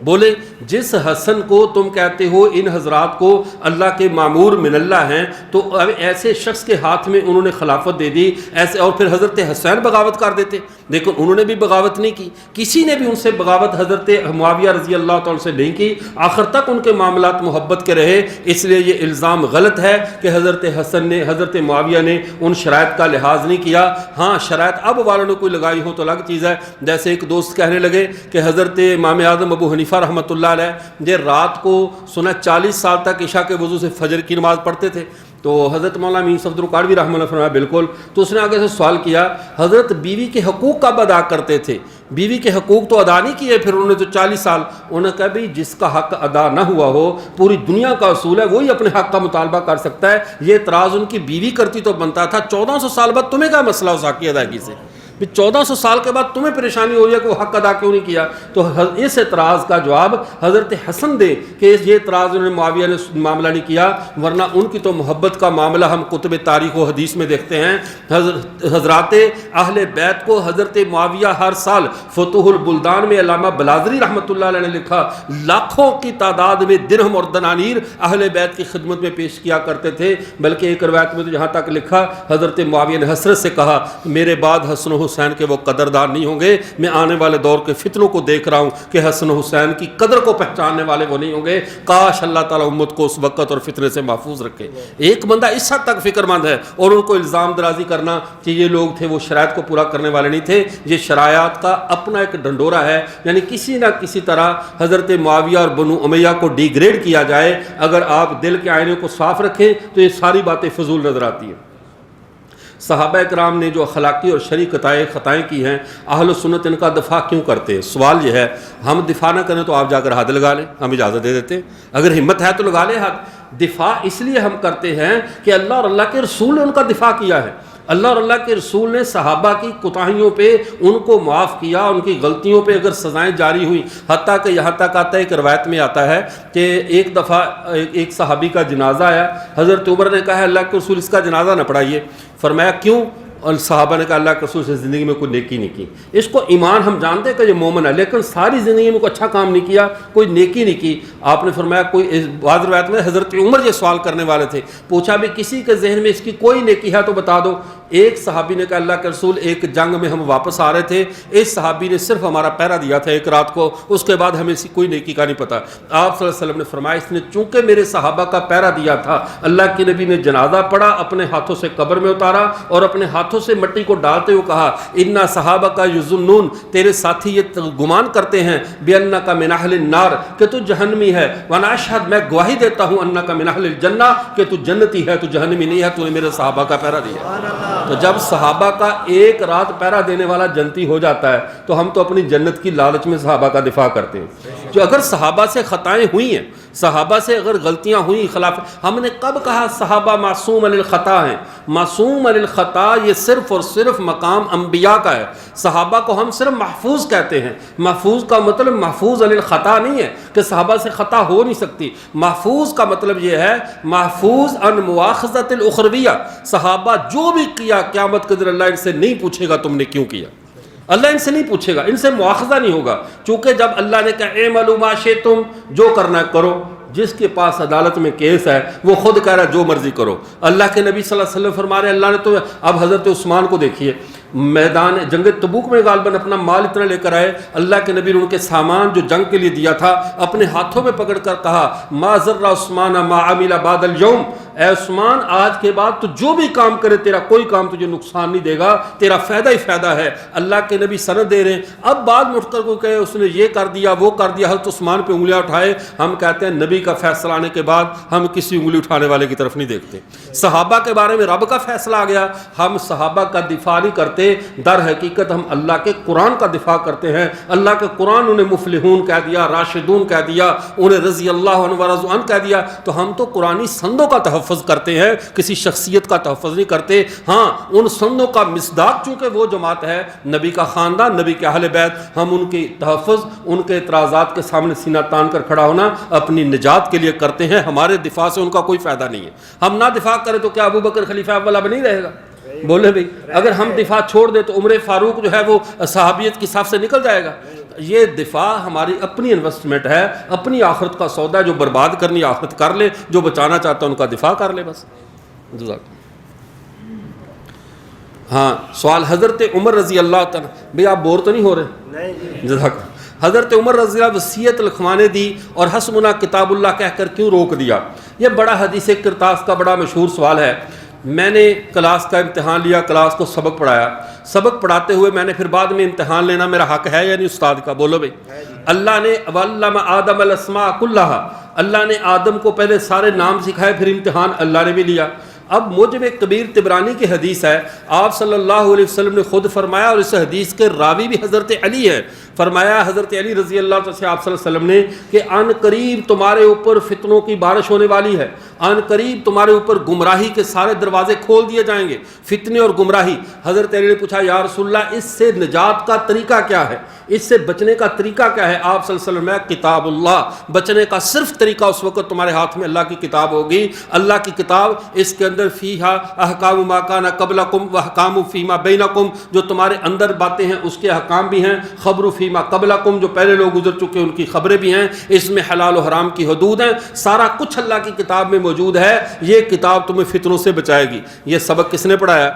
بولے جس حسن کو تم کہتے ہو ان حضرات کو اللہ کے معمور من اللہ ہیں, تو اب ایسے شخص کے ہاتھ میں انہوں نے خلافت دے دی ایسے, اور پھر حضرت حسین بغاوت کر دیتے. لیکن انہوں نے بھی بغاوت نہیں کی, کسی نے بھی ان سے بغاوت حضرت معاویہ رضی اللہ تعالی سے نہیں کی. آخر تک ان کے معاملات محبت کے رہے. اس لیے یہ الزام غلط ہے کہ حضرت حسن نے حضرت معاویہ نے ان شرائط کا لحاظ نہیں کیا. ہاں شرائط اب والوں نے کوئی لگائی ہو تو الگ چیز ہے. جیسے ایک دوست کہنے لگے کہ حضرت امام اعظم ابو حنیفہ رحمۃ اللہ علیہ یہ رات کو سنا 40 سال تک عشاء کے وضو سے فجر کی نماز پڑھتے تھے. تو حضرت مولانا امین صفدر کاڑوی رحمۃ اللہ فرمایا بالکل. تو اس نے آگے سے سوال کیا حضرت بیوی کے حقوق کب ادا کرتے تھے؟ بیوی کے حقوق تو ادا نہیں کیے پھر انہوں نے تو 40 سال. انہوں نے کہا بھائی جس کا حق ادا نہ ہوا ہو, پوری دنیا کا اصول ہے وہی اپنے حق کا مطالبہ کر سکتا ہے. یہ اعتراض ان کی بیوی کرتی تو بنتا تھا. 1400 سال بعد تمہیں کیا مسئلہ اس حق کی ادائیگی سے؟ 1400 سال کے بعد تمہیں پریشانی ہو رہی ہے کہ وہ حق ادا کیوں نہیں کیا؟ تو اس اعتراض کا جواب حضرت حسن دے کہ یہ اعتراض انہوں نے معاویہ نے معاملہ نہیں کیا, ورنہ ان کی تو محبت کا معاملہ ہم کتب تاریخ و حدیث میں دیکھتے ہیں. حضرات اہل بیت کو حضرت معاویہ ہر سال فتوح البلدان میں علامہ بلازری رحمۃ اللہ علیہ نے لکھا لاکھوں کی تعداد میں درہم اور دنانیر اہل بیت کی خدمت میں پیش کیا کرتے تھے. بلکہ ایک روایت میں تو جہاں تک لکھا حضرت معاویہ نے حسرت سے کہا میرے بعد حسن و حسین کے وہ قدردان نہیں ہوں گے. میں آنے والے دور کے فتنوں کو دیکھ رہا ہوں کہ حسن و حسین کی قدر کو پہچاننے والے وہ نہیں ہوں گے. کاش اللہ تعالیٰ امت کو اس وقت اور فتنے سے محفوظ رکھے. ایک بندہ اس حد تک فکر مند ہے اور ان کو الزام درازی کرنا کہ یہ لوگ تھے وہ شرائط کو پورا کرنے والے نہیں تھے. یہ شرائط کا اپنا ایک ڈنڈورا ہے, یعنی کسی نہ کسی طرح حضرت معاویہ اور بنو امیہ کو ڈی گریڈ کیا جائے. اگر آپ دل کے آئینے کو صاف رکھیں تو یہ ساری باتیں فضول نظر آتی ہیں. صحابہ کرام نے جو اخلاقی اور شرعی خطائیں کی ہیں, اہل سنت ان کا دفاع کیوں کرتے ہیں؟ سوال یہ ہے ہم دفاع نہ کریں تو آپ جا کر حد لگا لیں, ہم اجازت دے دیتے ہیں. اگر ہمت ہے تو لگا لیں حد. دفاع اس لیے ہم کرتے ہیں کہ اللہ اور اللہ کے رسول نے ان کا دفاع کیا ہے. اللہ اور اللہ کے رسول نے صحابہ کی کوتاہیوں پہ ان کو معاف کیا، ان کی غلطیوں پہ اگر سزائیں جاری ہوئی، حتیٰ کہ یہاں تک آتا ہے، ایک روایت میں آتا ہے کہ ایک دفعہ ایک صحابی کا جنازہ آیا، حضرت عمر نے کہا اللہ کے رسول اس کا جنازہ نہ پڑھائیے. فرمایا کیوں؟ اور صحابہ نے کہا اللہ کے رسول سے زندگی میں کوئی نیکی نہیں کی. اس کو ایمان ہم جانتے ہیں کہ یہ مومن ہے، لیکن ساری زندگی میں کوئی اچھا کام نہیں کیا، کوئی نیکی نہیں کی. آپ نے فرمایا کوئی، بعض روایت میں حضرت عمر یہ سوال کرنے والے تھے، پوچھا بھی کسی کے ذہن میں اس کی کوئی نیکی ہے تو بتا دو. ایک صحابی نے کہا اللہ کے رسول ایک جنگ میں ہم واپس آ رہے تھے، اس صحابی نے صرف ہمارا پہرا دیا تھا ایک رات کو، اس کے بعد ہمیں کوئی نیکی کا نہیں پتا. آپ صلی اللہ علیہ وسلم نے فرمایا اس نے چونکہ میرے صحابہ کا پہرا دیا تھا، اللہ کے نبی نے جنازہ پڑھا، اپنے ہاتھوں سے قبر میں اتارا اور اپنے ہاتھوں سے مٹی کو ڈالتے ہوئے کہا انا صحابہ کا یظنون، تیرے ساتھی یہ گمان کرتے ہیں بانک من اہل النار، کہ تو جہنمی ہے، وانا اشہد، میں گواہی دیتا ہوں انک من اہل الجنہ، کہ تو جنتی ہے، تو جہنمی نہیں ہے، تو نے میرے صحابہ کا پہرا دیا. تو جب صحابہ کا ایک رات پہرا دینے والا جنتی ہو جاتا ہے تو ہم تو اپنی جنت کی لالچ میں صحابہ کا دفاع کرتے ہیں. جو اگر صحابہ سے خطائیں ہوئی ہیں، صحابہ سے اگر غلطیاں ہوئیں، خلاف، ہم نے کب کہا صحابہ معصوم عن الخطا ہیں؟ معصوم عن الخطا یہ صرف اور صرف مقام انبیاء کا ہے. صحابہ کو ہم صرف محفوظ کہتے ہیں. محفوظ کا مطلب محفوظ عن الخطا نہیں ہے کہ صحابہ سے خطا ہو نہیں سکتی. محفوظ کا مطلب یہ ہے محفوظ عن مواخذۃ الاخرویہ، صحابہ جو بھی کیا قیامت کے دن اللہ ان سے نہیں پوچھے گا تم نے کیوں کیا، اللہ ان سے نہیں پوچھے گا، ان سے مواخذہ نہیں ہوگا. چونکہ جب اللہ نے کہا اعملوا ما شئتم، جو کرنا ہے کرو، جس کے پاس عدالت میں کیس ہے وہ خود کہہ رہا ہے جو مرضی کرو. اللہ کے نبی صلی اللہ علیہ وسلم فرما رہے ہیں اللہ نے تو، اب حضرت عثمان کو دیکھیے، میدان جنگ تبوک میں غالباً اپنا مال اتنا لے کر آئے، اللہ کے نبی نے ان کے سامان جو جنگ کے لیے دیا تھا اپنے ہاتھوں میں پکڑ کر کہا ما ضر عثمان ما عمل بعد اليوم، اے عثمان آج کے بعد تو جو بھی کام کرے تیرا کوئی کام تجھے نقصان نہیں دے گا، تیرا فائدہ ہی فائدہ ہے. اللہ کے نبی سند دے رہے ہیں. اب بعد میں اٹھ کر کوئی کہے اس نے یہ کر دیا وہ کر دیا، حضرت عثمان پہ انگلیاں اٹھائے، ہم کہتے ہیں نبی کا فیصلہ آنے کے بعد ہم کسی انگلی اٹھانے والے کی طرف نہیں دیکھتے. صحابہ کے بارے میں رب کا فیصلہ آ گیا، ہم صحابہ کا دفاع نہیں کرتے، در حقیقت ہم اللہ کے قرآن کا دفاع کرتے ہیں. اللہ کے قرآن انہیں مفلحون کہہ دیا، راشدون کہہ دیا، انہیں رضی اللہ عنہ ورضوا عنہ کہہ دیا. تو ہم تو قرآنی سندوں کا تحفظ کرتے ہیں، کسی شخصیت کا تحفظ نہیں کرتے. ہاں ان سندوں کا مصداق چونکہ وہ جماعت ہے نبی کا خاندان، نبی کے اہل بیت، ہم ان کی تحفظ، ان کے اعتراضات کے سامنے سینہ تان کر کھڑا ہونا اپنی نجات کے لیے کرتے ہیں. ہمارے دفاع سے ان کا کوئی فائدہ نہیں ہے. ہم نہ دفاع کریں تو کیا ابو بکر خلیفہ اول اب نہیں رہے گا؟ بولے بھائی، اگر ہم دفاع چھوڑ دیں تو عمر فاروق جو ہے وہ صحابیت کی صف سے نکل جائے گا. یہ دفاع ہماری اپنی انویسٹمنٹ ہے، اپنی آخرت کا سودا ہے. جو برباد کرنی آخرت کر لے، جو بچانا چاہتا ہے ان کا دفاع کر لے بس. ہاں سوال حضرت عمر رضی اللہ تعالیٰ، بھئی آپ بور تو نہیں ہو رہے؟ جزاک. حضرت عمر رضی اللہ وصیت لکھوانے دی اور حسبنا کتاب اللہ کہہ کر کیوں روک دیا؟ یہ بڑا حدیث کرتاس کا بڑا مشہور سوال ہے. میں نے کلاس کا امتحان لیا، کلاس کو سبق پڑھایا، سبق پڑھاتے ہوئے میں نے پھر بعد میں امتحان لینا میرا حق ہے یا نہیں استاد کا؟ بولو بھئی. اللہ نے وَعَلَّمَ آدَمَ الْأَسْمَاءَ كُلَّهَا، اللہ نے آدم کو پہلے سارے نام سکھائے، پھر امتحان اللہ نے بھی لیا. اب موجب کبیر طبرانی کی حدیث ہے، آپ صلی اللہ علیہ وسلم نے خود فرمایا، اور اس حدیث کے راوی بھی حضرت علی ہے، فرمایا حضرت علی رضی اللہ عنہ سے آپ صلی اللہ علیہ وسلم نے کہ ان قریب تمہارے اوپر فتنوں کی بارش ہونے والی ہے، ان قریب تمہارے اوپر گمراہی کے سارے دروازے کھول دیے جائیں گے، فتنے اور گمراہی. حضرت علی نے پوچھا یا رسول اللہ اس سے نجات کا طریقہ کیا ہے، اس سے بچنے کا طریقہ کیا ہے؟ آپ صلی اللہ علیہ وسلم نے کتاب اللہ، بچنے کا صرف طریقہ اس وقت تمہارے ہاتھ میں اللہ کی کتاب ہوگی. اللہ کی کتاب، اس کے اندر فیہا احکام ما کان قبلکم واحکام فیما بینکم، جو تمہارے اندر باتیں ہیں اس کے احکام بھی ہیں، خبر فیما قبلکم، جو پہلے لوگ گزر چکے ان کی خبریں بھی ہیں، اس میں حلال و حرام کی حدود ہیں، سارا کچھ اللہ کی کتاب میں موجود ہے. یہ کتاب تمہیں فتنوں سے بچائے گی. یہ سبق کس نے پڑھایا؟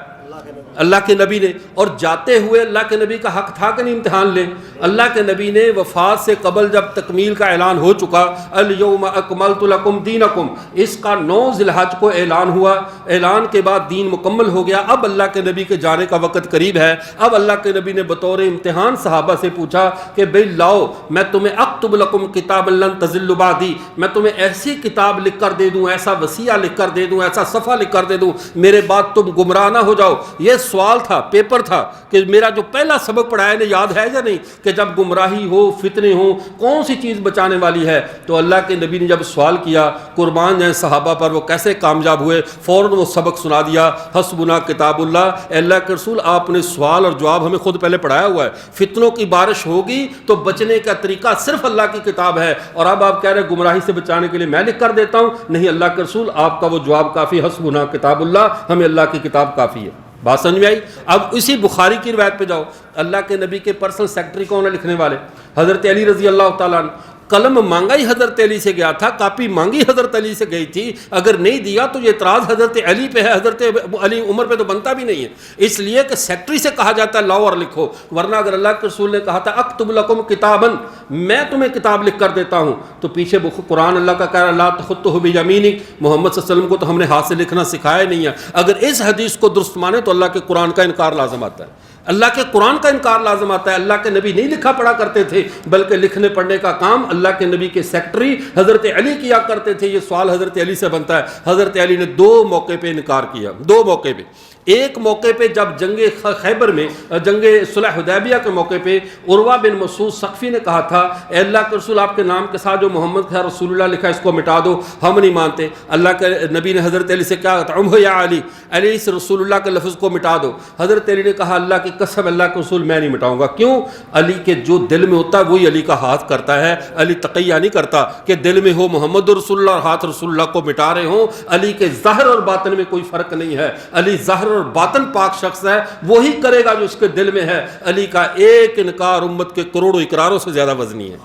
اللہ کے نبی نے. اور جاتے ہوئے اللہ کے نبی کا حق تھا کہ نہیں امتحان لیں؟ اللہ کے نبی نے وفات سے قبل جب تکمیل کا اعلان ہو چکا، الیوم اکملت لکم دینکم، اس کا 9 ذی الحج کو اعلان ہوا، اعلان کے بعد دین مکمل ہو گیا. اب اللہ کے نبی کے جانے کا وقت قریب ہے. اب اللہ کے نبی نے بطور امتحان صحابہ سے پوچھا کہ بھئی لاؤ میں تمہیں اکتب لکم کتاب لن تضلوا بعدی، میں تمہیں ایسی کتاب لکھ کر دے دوں، ایسا وصیہ لکھ کر دے دوں، ایسا صفحہ لکھ کر دے دوں، میرے بعد تم گمراہ نہ ہو جاؤ. یہ سوال تھا، پیپر تھا کہ میرا جو پہلا سبق پڑھایا نے یاد ہے یا نہیں، کہ جب گمراہی ہو، فتنے ہوں، کون سی چیز بچانے والی ہے؟ تو اللہ کے نبی نے جب سوال کیا، قربان جائیں صحابہ پر وہ کیسے کامیاب ہوئے، فوراً وہ سبق سنا دیا، حسبنا کتاب اللہ، اے اللہ کے رسول آپ نے سوال اور جواب ہمیں خود پہلے پڑھایا ہوا ہے، فتنوں کی بارش ہوگی تو بچنے کا طریقہ صرف اللہ کی کتاب ہے، اور اب آپ کہہ رہے ہیں گمراہی سے بچانے کے لیے میں لکھ کر دیتا ہوں؟ نہیں اللہ کے رسول آپ کا وہ جواب کافی، حسبنا کتاب اللہ، ہمیں اللہ کی کتاب کافی ہے۔ بات سمجھ میں آئی؟ اب اسی بخاری کی روایت پہ جاؤ، اللہ کے نبی کے پرسنل سیکرٹری کون ہے لکھنے والے؟ حضرت علی رضی اللہ تعالیٰ عنہ۔ قلم مانگا ہی حضرت علی سے گیا تھا، کاپی مانگی حضرت علی سے گئی تھی، اگر نہیں دیا تو یہ اعتراض حضرت علی پہ ہے، حضرت علی عمر پہ تو بنتا بھی نہیں ہے، اس لیے کہ سیکرٹری سے کہا جاتا ہے لاؤ اور لکھو، ورنہ اگر اللہ کے رسول نے کہا تھا اکتب لکم کتابا، میں تمہیں کتاب لکھ کر دیتا ہوں، تو پیچھے قرآن اللہ کا کہہ رہا لا تخطہ بیمینک، محمد صلی اللہ علیہ وسلم کو تو ہم نے ہاتھ سے لکھنا سکھایا نہیں ہے۔ اگر اس حدیث کو درست مانے تو اللہ کے قرآن کا انکار لازم آتا ہے، اللہ کے قرآن کا انکار لازم آتا ہے۔ اللہ کے نبی نہیں لکھا پڑھا کرتے تھے، بلکہ لکھنے پڑھنے کا کام اللہ کے نبی کے سیکرٹری حضرت علی کیا کرتے تھے۔ یہ سوال حضرت علی سے بنتا ہے، حضرت علی نے 2 موقع پہ انکار کیا، 2 موقع پہ۔ ایک موقع پہ جب جنگ خیبر میں، جنگ صلح حدیبیہ کے موقع پہ عروہ بن مسعود ثقفی نے کہا تھا اے اللہ کے رسول آپ کے نام کے ساتھ جو محمد کا رسول اللہ لکھا ہے اس کو مٹا دو، ہم نہیں مانتے۔ اللہ کے نبی نے حضرت علی سے کیا کہا عمہ یا علی، علی سے رسول اللہ کے لفظ کو مٹا دو۔ حضرت علی نے کہا اللہ کی قسم اللہ کے رسول میں نہیں مٹاؤں گا۔ کیوں؟ علی کے جو دل میں ہوتا ہے وہی علی کا ہاتھ کرتا ہے، علی تقیہ نہیں کرتا کہ دل میں ہو محمد رسول اللہ اور ہاتھ رسول اللہ کو مٹا رہے ہوں۔ علی کے ظاہر اور باطن میں کوئی فرق نہیں ہے، علی ظاہر اور باطن پاک شخص ہے، وہی کرے گا جو اس کے دل میں ہے۔ علی کا ایک انکار امت کے کروڑوں اقراروں سے زیادہ وزنی ہے۔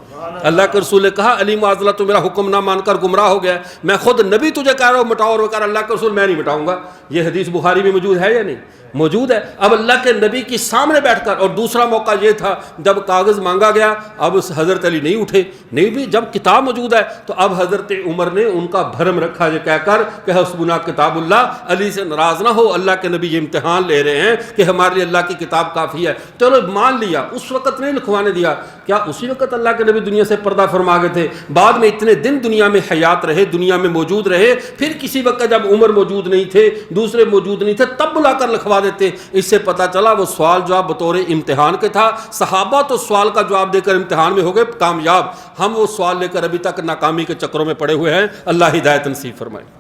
اللہ کے رسول نے کہا علی معاذ تو میرا حکم نہ مان کر گمراہ ہو گیا، میں خود نبی تجھے کہہ رہا ہوں مٹاؤ، اور وہ کہہ رہا اللہ کے رسول میں نہیں مٹاؤں گا۔ یہ حدیث بخاری میں موجود ہے یا نہیں؟ موجود ہے۔ اب اللہ کے نبی کے سامنے بیٹھ کر، اور دوسرا موقع یہ تھا جب کاغذ مانگا گیا، اب حضرت علی نہیں اٹھے، نہیں بھی جب کتاب موجود ہے تو اب حضرت عمر نے ان کا بھرم رکھا یہ کہہ کر کہ حسبنا کتاب اللہ، علی سے ناراض نہ ہو، اللہ کے نبی یہ امتحان لے رہے ہیں کہ ہمارے لیے اللہ کی کتاب کافی ہے، چلو مان لیا۔ اس وقت نہیں لکھوانے دیا، کیا اسی وقت اللہ کے نبی دنیا سے پردہ فرما گئے تھے؟ بعد میں اتنے دن دنیا میں حیات رہے، دنیا میں موجود رہے، پھر کسی وقت جب عمر موجود نہیں تھے، دوسرے موجود نہیں تھے، تب بلا کر لکھوا دیتے۔ اس سے پتہ چلا وہ سوال جواب بطور امتحان کے تھا۔ صحابہ تو سوال کا جواب دے کر امتحان میں ہو گئے کامیاب، ہم وہ سوال لے کر ابھی تک ناکامی کے چکروں میں پڑے ہوئے ہیں۔ اللہ ہدایت نصیب فرمائے۔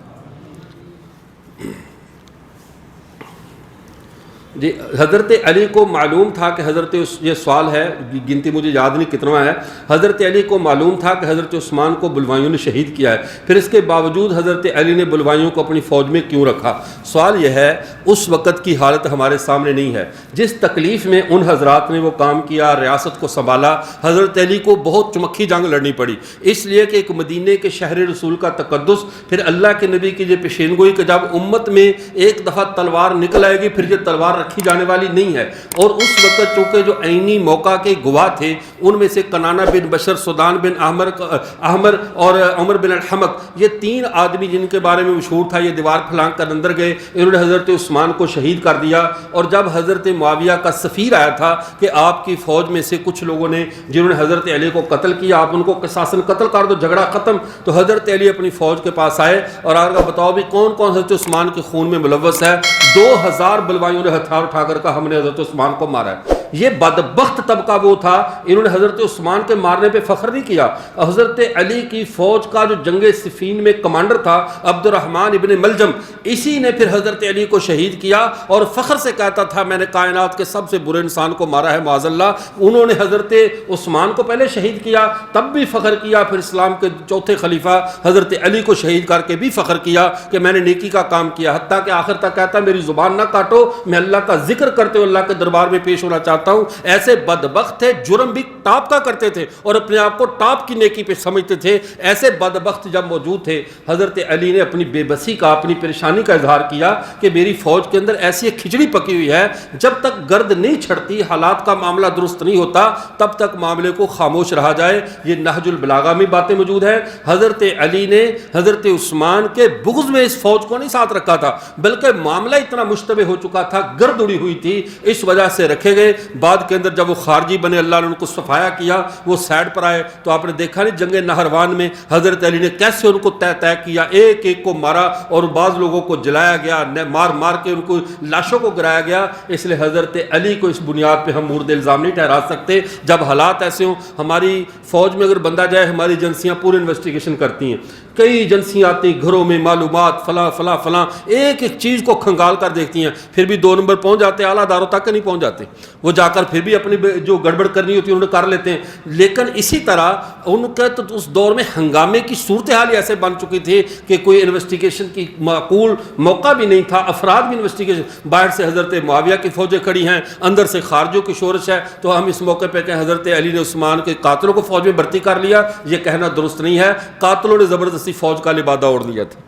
جی حضرت علی کو معلوم تھا کہ حضرت یہ سوال ہے، گنتی مجھے یاد نہیں کتنا ہے، حضرت علی کو معلوم تھا کہ حضرت عثمان کو بلوائیوں نے شہید کیا ہے، پھر اس کے باوجود حضرت علی نے بلوائیوں کو اپنی فوج میں کیوں رکھا؟ سوال یہ ہے اس وقت کی حالت ہمارے سامنے نہیں ہے، جس تکلیف میں ان حضرات نے وہ کام کیا، ریاست کو سنبھالا، حضرت علی کو بہت چمکھی جنگ لڑنی پڑی، اس لیے کہ ایک مدینے کے شہر رسول کا تقدس، پھر اللہ کے نبی کی یہ پیشین گوئی کہ جب امت میں ایک دفعہ تلوار نکل آئے گی پھر یہ تلوار رکھی جانے والی نہیں ہے۔ اور اس وقت چونکہ جو عینی موقع کے گواہ تھے ان میں سے کنانہ بن بشر، سودان بن احمر اور عمر بن الحمق، یہ 3 آدمی جن کے بارے میں مشہور تھا یہ دیوار پھلانگ کر اندر گئے، انہوں نے حضرت عثمان کو شہید کر دیا۔ اور جب حضرت معاویہ کا سفیر آیا تھا کہ آپ کی فوج میں سے کچھ لوگوں نے جنہوں نے حضرت علی کو قتل کیا، آپ ان کو قصاصاً قتل کر دو، جھگڑا ختم، تو حضرت علی اپنی فوج کے پاس آئے اور آ کر بتاؤ بھی کون کون حضرت عثمان کے خون میں ملوث ہے؟ 2000 بلوائیوں نے ہتھیار اٹھا کر کہا ہم نے حضرت عثمان کو مارا ہے۔ یہ بدبخت طبقہ وہ تھا، انہوں نے حضرت عثمان کے مارنے پہ فخر نہیں کیا۔ حضرت علی کی فوج کا جو جنگ صفین میں کمانڈر تھا عبد الرحمن ابن ملجم، اسی نے پھر حضرت علی کو شہید کیا اور فخر سے کہتا تھا میں نے کائنات کے سب سے برے انسان کو مارا ہے معاذ اللہ۔ انہوں نے حضرت عثمان کو پہلے شہید کیا تب بھی فخر کیا، پھر اسلام کے چوتھے خلیفہ حضرت علی کو شہید کر کے بھی فخر کیا کہ میں نے نیکی کا کام کیا، حتیٰ کہ آخر تک کہتا میری زبان نہ کاٹو، میں اللہ کا ذکر کرتے ہوئے اللہ کے دربار میں پیش ہونا چاہتا ہوں۔ ایسے بدبخت تھے، جرم بھی ٹاپ کا کرتے تھے اور اپنے آپ کو ٹاپ کی نیکی پہ سمجھتے تھے۔ ایسے بدبخت جب موجود تھے، حضرت علی نے اپنی بے بسی کا، اپنی پریشانی کا اظہار کیا کہ میری فوج کے اندر ایسی ایک کھچڑی پکی ہوئی ہے، جب تک گرد نہیں چھڑتی، حالات کا معاملہ درست نہیں ہوتا، تب تک معاملے کو خاموش رہا جائے۔ یہ نہج البلاغہ میں باتیں موجود ہیں۔ حضرت علی نے حضرت عثمان کے بغض میں اس فوج کو نہیں ساتھ رکھا تھا، بلکہ معاملہ اتنا مشتبہ ہو چکا تھا، گرد اڑی ہوئی تھی، اس وجہ سے رکھے گئے۔ بعد کے اندر جب وہ خارجی بنے اللہ نے ان کو صفایا کیا، وہ سائڈ پر آئے، تو آپ نے دیکھا نہیں جنگ نہروان میں حضرت علی نے کیسے ان کو طے کیا، ایک ایک کو مارا اور بعض لوگوں کو جلایا گیا، مار مار کے ان کو لاشوں کو گرایا گیا۔ اس لیے حضرت علی کو اس بنیاد پہ ہم مورد الزام نہیں ٹھہرا سکتے۔ جب حالات ایسے ہوں، ہماری فوج میں اگر بندہ جائے، ہماری ایجنسیاں پورے انویسٹیگیشن کرتی ہیں، کئی ایجنسیاں آتی ہیں گھروں میں، معلومات فلاں فلاں فلاں، ایک ایک چیز کو کھنگال کر دیکھتی ہیں، پھر بھی 2 نمبر پہنچ جاتے ہیں، اعلیٰ اداروں تک نہیں پہنچ جاتے، وہ جا کر پھر بھی اپنی جو گڑبڑ کرنی ہوتی ہے انہوں نے کر لیتے ہیں۔ لیکن اسی طرح ان کا تو اس دور میں ہنگامے کی صورتحال ایسے بن چکی تھی کہ کوئی انویسٹیگیشن کی معقول موقع بھی نہیں تھا، افراد بھی انویسٹیگیشن، باہر سے حضرت معاویہ کی فوجیں کھڑی ہیں، اندر سے خارجیوں کی شورش ہے، تو ہم اس موقع پہ کہ حضرت علی نے عثمان کے قاتلوں کو فوج میں بھرتی کر لیا، یہ کہنا درست نہیں ہے۔ قاتلوں نے زبردستی فوج کا لبادہ اوڑھ لیا تھا۔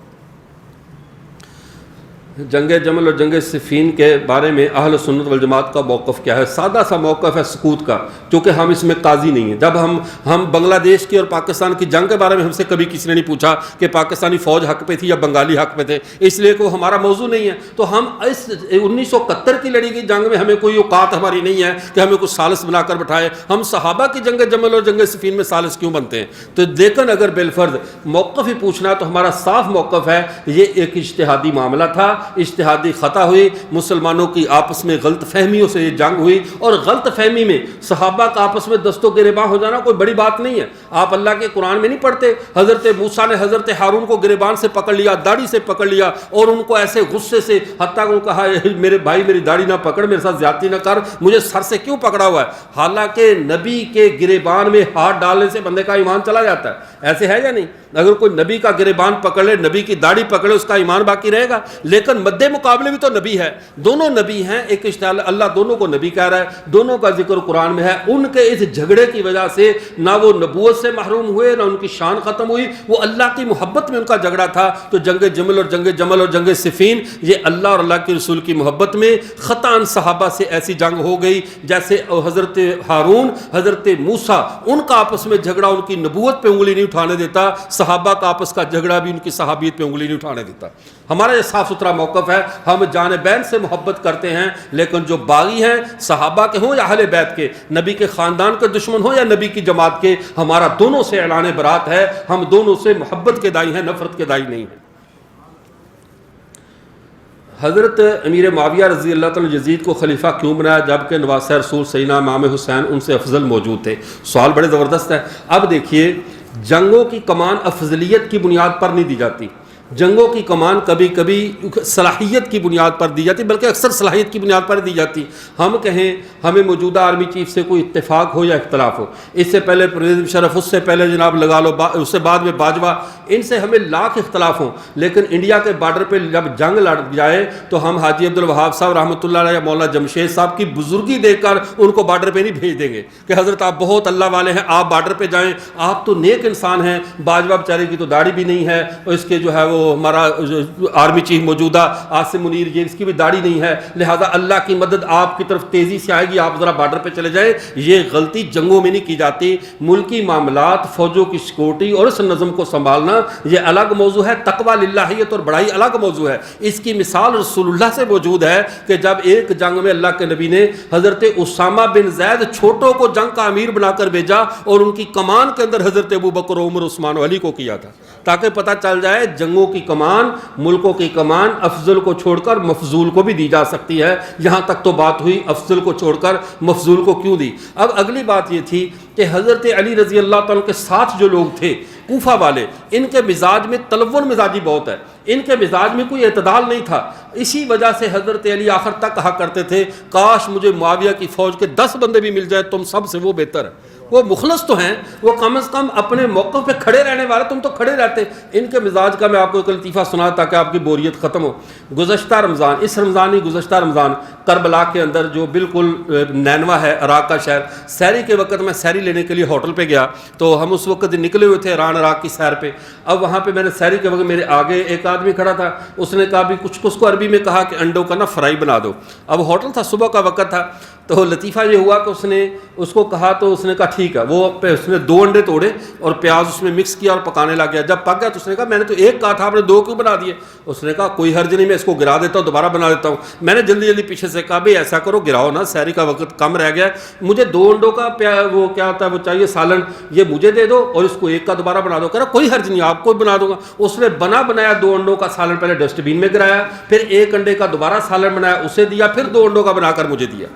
جنگ جمل اور جنگ صفین کے بارے میں اہل سنت والجماعت کا موقف کیا ہے؟ سادہ سا موقف ہے سکوت کا، کیونکہ ہم اس میں قاضی نہیں ہیں۔ جب ہم بنگلہ دیش کی اور پاکستان کی جنگ کے بارے میں ہم سے کبھی کسی نے نہیں پوچھا کہ پاکستانی فوج حق پہ تھی یا بنگالی حق پہ تھے، اس لیے کہ وہ ہمارا موضوع نہیں ہے۔ تو ہم اس 1971 کی لڑی گئی جنگ میں ہمیں کوئی اوقات ہماری نہیں ہے کہ ہمیں کچھ ثالث بنا کر بٹھائے۔ ہم صحابہ کی جنگ جمل اور جنگ صفین میں ثالث کیوں بنتے ہیں؟ تو لیکن اگر بالفرض موقف ہی پوچھنا تو ہمارا صاف موقف ہے، یہ ایک اجتہادی معاملہ تھا، اجتہادی خطا ہوئی، مسلمانوں کی آپس میں غلط فہمیوں سے یہ جنگ ہوئی، اور غلط فہمی میں صحابہ کا آپس میں دست و گریباں ہو جانا کوئی بڑی بات نہیں ہے۔ آپ اللہ کے قرآن میں نہیں پڑھتے حضرت موسیٰ نے حضرت ہارون کو گریبان سے پکڑ لیا، داڑھی سے پکڑ لیا، اور ان کو ایسے غصے سے حتیٰ کہ کہا میرے بھائی میری داڑھی نہ پکڑ، میرے ساتھ زیادتی نہ کر، مجھے سر سے کیوں پکڑا ہوا ہے؟ حالانکہ نبی کے گریبان میں ہاتھ ڈالنے سے بندے کا ایمان چلا جاتا ہے، ایسے ہے یا نہیں؟ اگر کوئی نبی کا گریبان پکڑ لے، نبی کی داڑھی پکڑے، اس کا ایمان باقی رہے گا۔ لیکن مد مقابلے بھی تو نبی ہے، دونوں نبی ہیں، ایک اللہ دونوں کو نبی کہہ رہا ہے، دونوں کا ذکر قرآن میں ہے۔ ان کے اس جھگڑے کی وجہ سے نہ وہ نبوت سے محروم ہوئے، نہ ان کی شان ختم ہوئی، وہ اللہ کی محبت میں ان کا جھگڑا تھا۔ تو جنگ جمل اور جنگ صفین، یہ اللہ اور اللہ کے رسول کی محبت میں خطاً صحابہ سے ایسی جنگ ہو گئی جیسے حضرت ہارون حضرت موسیٰ، ان کا آپس میں جھگڑا ان کی نبوت پہ انگلی نہیں اٹھانے دیتا، صحابہ کا آپس کا جھگڑا بھی ان کی صحابیت پہ انگلی نہیں اٹھانے دیتا۔ ہمارا یہ صاف ستھرا موقف ہے، ہم جانبین سے محبت کرتے ہیں، لیکن جو باغی ہیں صحابہ کے ہوں یا اہل بیت کے، نبی کے خاندان کے دشمن ہوں یا نبی کی جماعت کے، ہمارا دونوں سے اعلان برات ہے، ہم دونوں سے محبت کے دائی ہیں، نفرت کے دائی نہیں ہیں۔ حضرت امیر معاویہ رضی اللہ تعالیٰ یزید کو خلیفہ کیوں بنایا جبکہ نواسہ رسول سیدنا امام حسین ان سے افضل موجود تھے؟ سوال بڑے زبردست ہے۔ اب دیکھیے، جنگوں کی کمان افضلیت کی بنیاد پر نہیں دی جاتی، جنگوں کی کمان کبھی کبھی صلاحیت کی بنیاد پر دی جاتی، بلکہ اکثر صلاحیت کی بنیاد پر دی جاتی۔ ہم کہیں ہمیں موجودہ آرمی چیف سے کوئی اتفاق ہو یا اختلاف ہو، اس سے پہلے پرویز مشرف، اس سے پہلے جناب لگا لو، اس سے بعد میں باجوہ، ان سے ہمیں لاکھ اختلاف ہوں، لیکن انڈیا کے بارڈر پہ جب جنگ لڑ جائے تو ہم حاجی عبدالوہاب صاحب رحمۃ اللہ علیہ یا مولانا جمشید صاحب کی بزرگی دیکھ کر ان کو بارڈر پہ نہیں بھیج دیں گے کہ حضرت آپ بہت اللہ والے ہیں، آپ بارڈر پہ جائیں، آپ تو نیک انسان ہیں۔ باجوہ بیچارے کی تو داڑھی بھی نہیں ہے، اور اس کے جو ہے وہ ہمارا آرمی چیف موجودہ عاصم منیر، یہ اس کی بھی داڑھی نہیں ہے، لہذا اللہ کی مدد آپ کی طرف تیزی سے آئے گی، آپ ذرا بارڈر پہ چلے جائیں۔ یہ غلطی جنگوں میں نہیں کی جاتی۔ ملکی معاملات، فوجوں کی سیکورٹی اور اس نظم کو سنبھالنا یہ الگ موضوع ہے، تقویٰ للہیت اور بڑائی الگ موضوع ہے۔ اس کی مثال رسول اللہ سے موجود ہے کہ جب ایک جنگ میں اللہ کے نبی نے حضرت اسامہ بن زید چھوٹوں کو جنگ کا امیر بنا کر بھیجا، اور ان کی کمان کے اندر حضرت ابوبکر، عمر، عثمان و علی کو کیا تھا، تاکہ پتہ چل جائے جنگوں کی کمان، ملکوں کی کمان افضل کو چھوڑ کر مفضول کو بھی دی جا سکتی ہے۔ یہاں تک تو بات ہوئی، افضل کو چھوڑ کر مفضول کو کیوں دی؟ اب اگلی بات یہ تھی کہ حضرت علی رضی اللہ تعالیٰ کے ساتھ جو لوگ تھے کوفہ والے، ان کے مزاج میں تلون مزاجی بہت ہے، ان کے مزاج میں کوئی اعتدال نہیں تھا۔ اسی وجہ سے حضرت علی آخر تک کہا کرتے تھے کاش مجھے معاویہ کی فوج کے 10 بندے بھی مل جائیں، تم سب سے وہ بہتر ہے۔ وہ مخلص تو ہیں، وہ کم از کم اپنے موقف پہ کھڑے رہنے والے، تم تو کھڑے رہتے۔ ان کے مزاج کا میں آپ کو ایک لطیفہ سنا تاکہ آپ کی بوریت ختم ہو۔ گزشتہ رمضان، اس رمضان ہی گزشتہ رمضان، کربلا کے اندر جو بالکل نینوا ہے عراق کا شہر، سحری کے وقت میں سحری لینے کے لیے ہوٹل پہ گیا، تو ہم اس وقت نکلے ہوئے تھے ایران عراق کی سیر پہ۔ اب وہاں پہ میں نے سحری کے وقت میرے آگے ایک آدمی کھڑا تھا، اس نے کہا بھی کچھ اس کو عربی میں کہا کہ انڈوں کا نا فرائی بنا دو۔ اب ہوٹل تھا، صبح کا وقت تھا، تو لطیفہ یہ ہوا کہ اس نے اس کو کہا، تو اس نے کہا ٹھیک ہے. وہ اس نے 2 انڈے توڑے اور پیاز اس میں مکس کیا اور پکانے لگ گیا. جب پک گیا تو اس نے کہا میں نے تو 1 کہا تھا, آپ نے 2 کیوں بنا دیے؟ اس نے کہا کوئی حرج نہیں, میں اس کو گرا دیتا ہوں, دوبارہ بنا دیتا ہوں. میں نے جلدی جلدی پیچھے سے کہا بھائی ایسا کرو گراؤ نا, سحری کا وقت کم رہ گیا, مجھے 2 انڈوں کا وہ کیا ہوتا ہے وہ چاہیے سالن, یہ مجھے دے دو اور اس کو 1 کا دوبارہ بنا دو. کہہ رہا کوئی حرج نہیں, آپ کو بنا دوں گا. اس نے بنایا 2 انڈوں کا سالن پہلے ڈسٹ بین میں گرایا, پھر 1 انڈے کا دوبارہ سالن بنایا اسے دیا, پھر 2 انڈوں کا بنا کر مجھے دیا.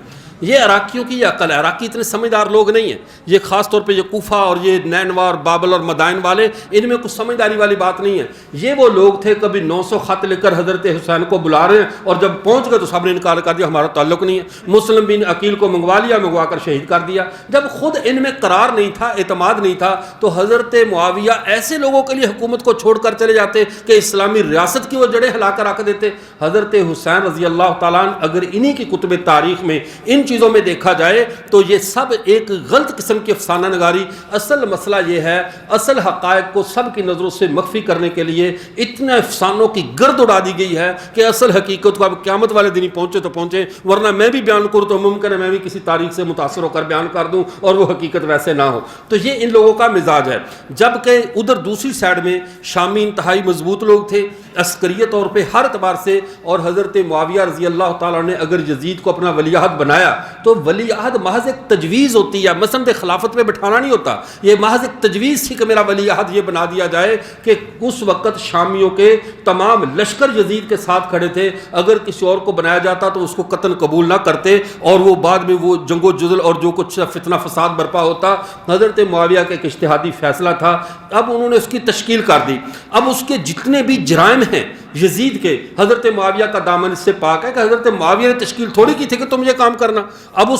یہ عراقیوں کی یہ عقل ہے. عراقی اتنے سمجھدار لوگ نہیں ہیں. یہ خاص طور پہ یہ کوفہ اور یہ نینوا اور بابل اور مدائن والے, ان میں کچھ سمجھداری والی بات نہیں ہے. یہ وہ لوگ تھے کبھی 900 خط لکھ کر حضرت حسین کو بلا رہے ہیں اور جب پہنچ گئے تو سب نے انکار کر دیا, ہمارا تعلق نہیں ہے. مسلم بن عقیل کو منگوا کر شہید کر دیا. جب خود ان میں قرار نہیں تھا, اعتماد نہیں تھا, تو حضرت معاویہ ایسے لوگوں کے لیے حکومت کو چھوڑ کر چلے جاتے کہ اسلامی ریاست کی وہ جڑیں ہلا کر رکھ دیتے. حضرت حسین رضی اللہ تعالیٰ عنہ اگر انہی کی کتب تاریخ میں ان چیزوں میں دیکھا جائے تو یہ سب ایک غلط قسم کی افسانہ نگاری. اصل مسئلہ یہ ہے, اصل حقائق کو سب کی نظروں سے مخفی کرنے کے لیے اتنے افسانوں کی گرد اڑا دی گئی ہے کہ اصل حقیقت کو اب قیامت والے دن ہی پہنچے تو پہنچے, ورنہ میں بھی بیان کروں تو ممکن ہے میں بھی کسی تاریخ سے متاثر ہو کر بیان کر دوں اور وہ حقیقت ویسے نہ ہو. تو یہ ان لوگوں کا مزاج ہے. جبکہ ادھر دوسری سائڈ میں شامی انتہائی مضبوط لوگ تھے عسکریت طور پہ ہر اعتبار سے, اور حضرت معاویہ رضی اللہ تعالیٰ نے اگر یزید کو اپنا ولی عہد بنایا تو ولی عہد محض ایک تجویز ہوتی ہے, مسند خلافت میں بٹھانا نہیں ہوتا. یہ محض ایک تجویز تھی کہ میرا ولی عہد یہ بنا دیا جائے کہ اس وقت شامیوں کے تمام لشکر یزید کے ساتھ کھڑے تھے. اگر کسی اور کو بنایا جاتا تو اس کو قطعاً قبول نہ کرتے اور وہ بعد میں وہ جنگ و جدل اور جو کچھ فتنہ فساد برپا ہوتا. حضرت معاویہ کا ایک اجتہادی فیصلہ تھا, اب انہوں نے اس کی تشکیل کر دی. اب اس کے جتنے بھی جرائم ہیں یزید کے, حضرت معاویہ کا دامن اس سے پاک ہے کہ حضرت معاویہ نے تشکیل تھوڑی کی تھی کہ تم یہ کام کرنا. اب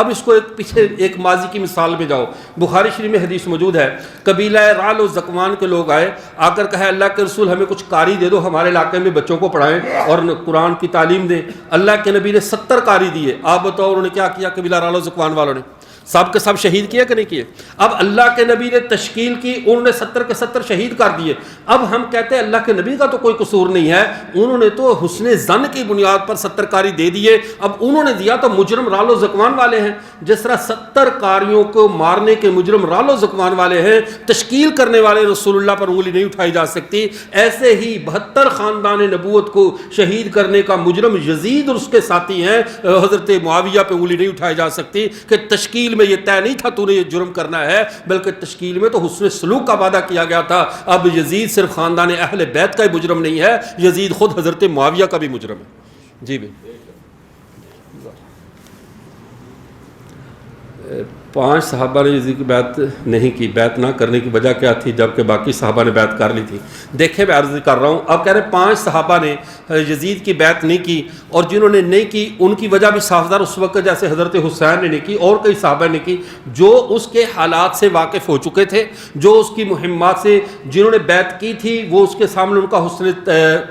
اس کو ایک پیچھے ایک ماضی کی مثال میں جاؤ. بخاری شریف میں حدیث موجود ہے, قبیلہ رعل و زکوان کے لوگ آئے, آ کر کہا اللہ کے رسول ہمیں کچھ قاری دے دو, ہمارے علاقے میں بچوں کو پڑھائیں اور قرآن کی تعلیم دیں. اللہ کے نبی نے 70 قاری دیے. آپ بتاؤ انہوں نے کیا کیا؟ قبیلہ رعل و زکوان والوں نے سب کے سب شہید کیا کہ نہیں کیے؟ اب اللہ کے نبی نے تشکیل کی, انہوں نے 70 کے 70 شہید کر دیے. اب ہم کہتے ہیں اللہ کے نبی کا تو کوئی قصور نہیں ہے, انہوں نے تو حسن ظن کی بنیاد پر 70 قاری دے دیے. اب انہوں نے دیا تو مجرم رعل و زکوان والے ہیں. جس طرح 70 قاریوں کو مارنے کے مجرم رعل و زکوان والے ہیں, تشکیل کرنے والے رسول اللہ پر انگلی نہیں اٹھائی جا سکتی. ایسے ہی 72 خاندان نبوت کو شہید کرنے کا مجرم یزید اور اس کے ساتھی ہیں, حضرت معاویہ پہ انگلی نہیں اٹھائی جا سکتی کہ تشکیل میں یہ طے نہیں تھا تو نے یہ جرم کرنا ہے, بلکہ تشکیل میں تو حسن سلوک کا وعدہ کیا گیا تھا. اب یزید صرف خاندان اہل بیت کا ہی مجرم نہیں ہے, یزید خود حضرت معاویہ کا بھی مجرم ہے. جی بھائی, 5 صحابہ نے یزید کی بیعت نہیں کی. بیعت نہ کرنے کی وجہ کیا تھی جبکہ باقی صحابہ نے بیعت کر لی تھی؟ دیکھیں میں عرض کر رہا ہوں, اب کہہ رہے 5 صحابہ نے یزید کی بیعت نہیں کی, اور جنہوں نے نہیں کی ان کی وجہ بھی صاف دار, اس وقت جیسے حضرت حسین نے نہیں کی اور کئی صحابہ نے کی جو اس کے حالات سے واقف ہو چکے تھے, جو اس کی مہمات سے جنہوں نے بیعت کی تھی وہ اس کے سامنے ان کا حسن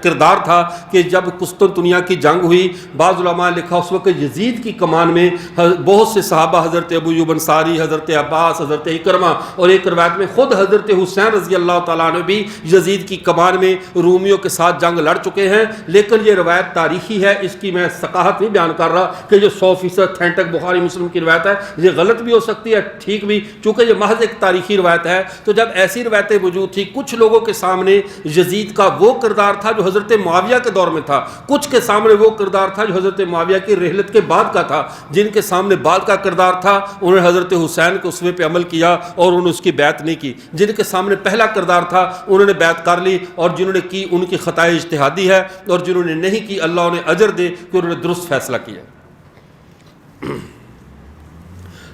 کردار تھا کہ جب قسطنطنیہ کی جنگ ہوئی, بعض علماء نے لکھا اس وقت یزید کی کمان میں بہت سے صحابہ, حضرت ابو ایوب انصاری, حضرت عباس, حضرت اکرمہ, اور ایک روایت میں خود حضرت حسین رضی اللہ تعالیٰ عنہ بھی یزید کی کمان میں رومیوں کے ساتھ جنگ لڑ چکے ہیں. لیکن یہ روایت تاریخی ہے, اس کی میں ثقافت نہیں بیان کر رہا کہ یہ 100% اتھینٹک بخاری مسلم کی روایت ہے. یہ غلط بھی ہو سکتی ہے, ٹھیک بھی, چونکہ یہ محض ایک تاریخی روایت ہے. تو جب ایسی روایتیں موجود تھی, کچھ لوگوں کے سامنے یزید کا وہ کردار تھا جو حضرت معاویہ کے دور میں تھا, کچھ کے سامنے وہ کردار تھا جو حضرت معاویہ کی رحلت کے بعد کا تھا. جن کے سامنے بعد کا کردار تھا انہوں نے حضرت حسین کے اسوے پہ عمل کیا اور انہوں نے اس کی بیعت نہیں کی. جن کے سامنے پہلا کردار تھا انہوں نے بیعت کر لی, اور جنہوں نے کی ان کی خطا اجتہادی ہے, اور جنہوں نے نہیں کی اللہ انہیں اجر دے کہ انہوں نے درست فیصلہ کیا.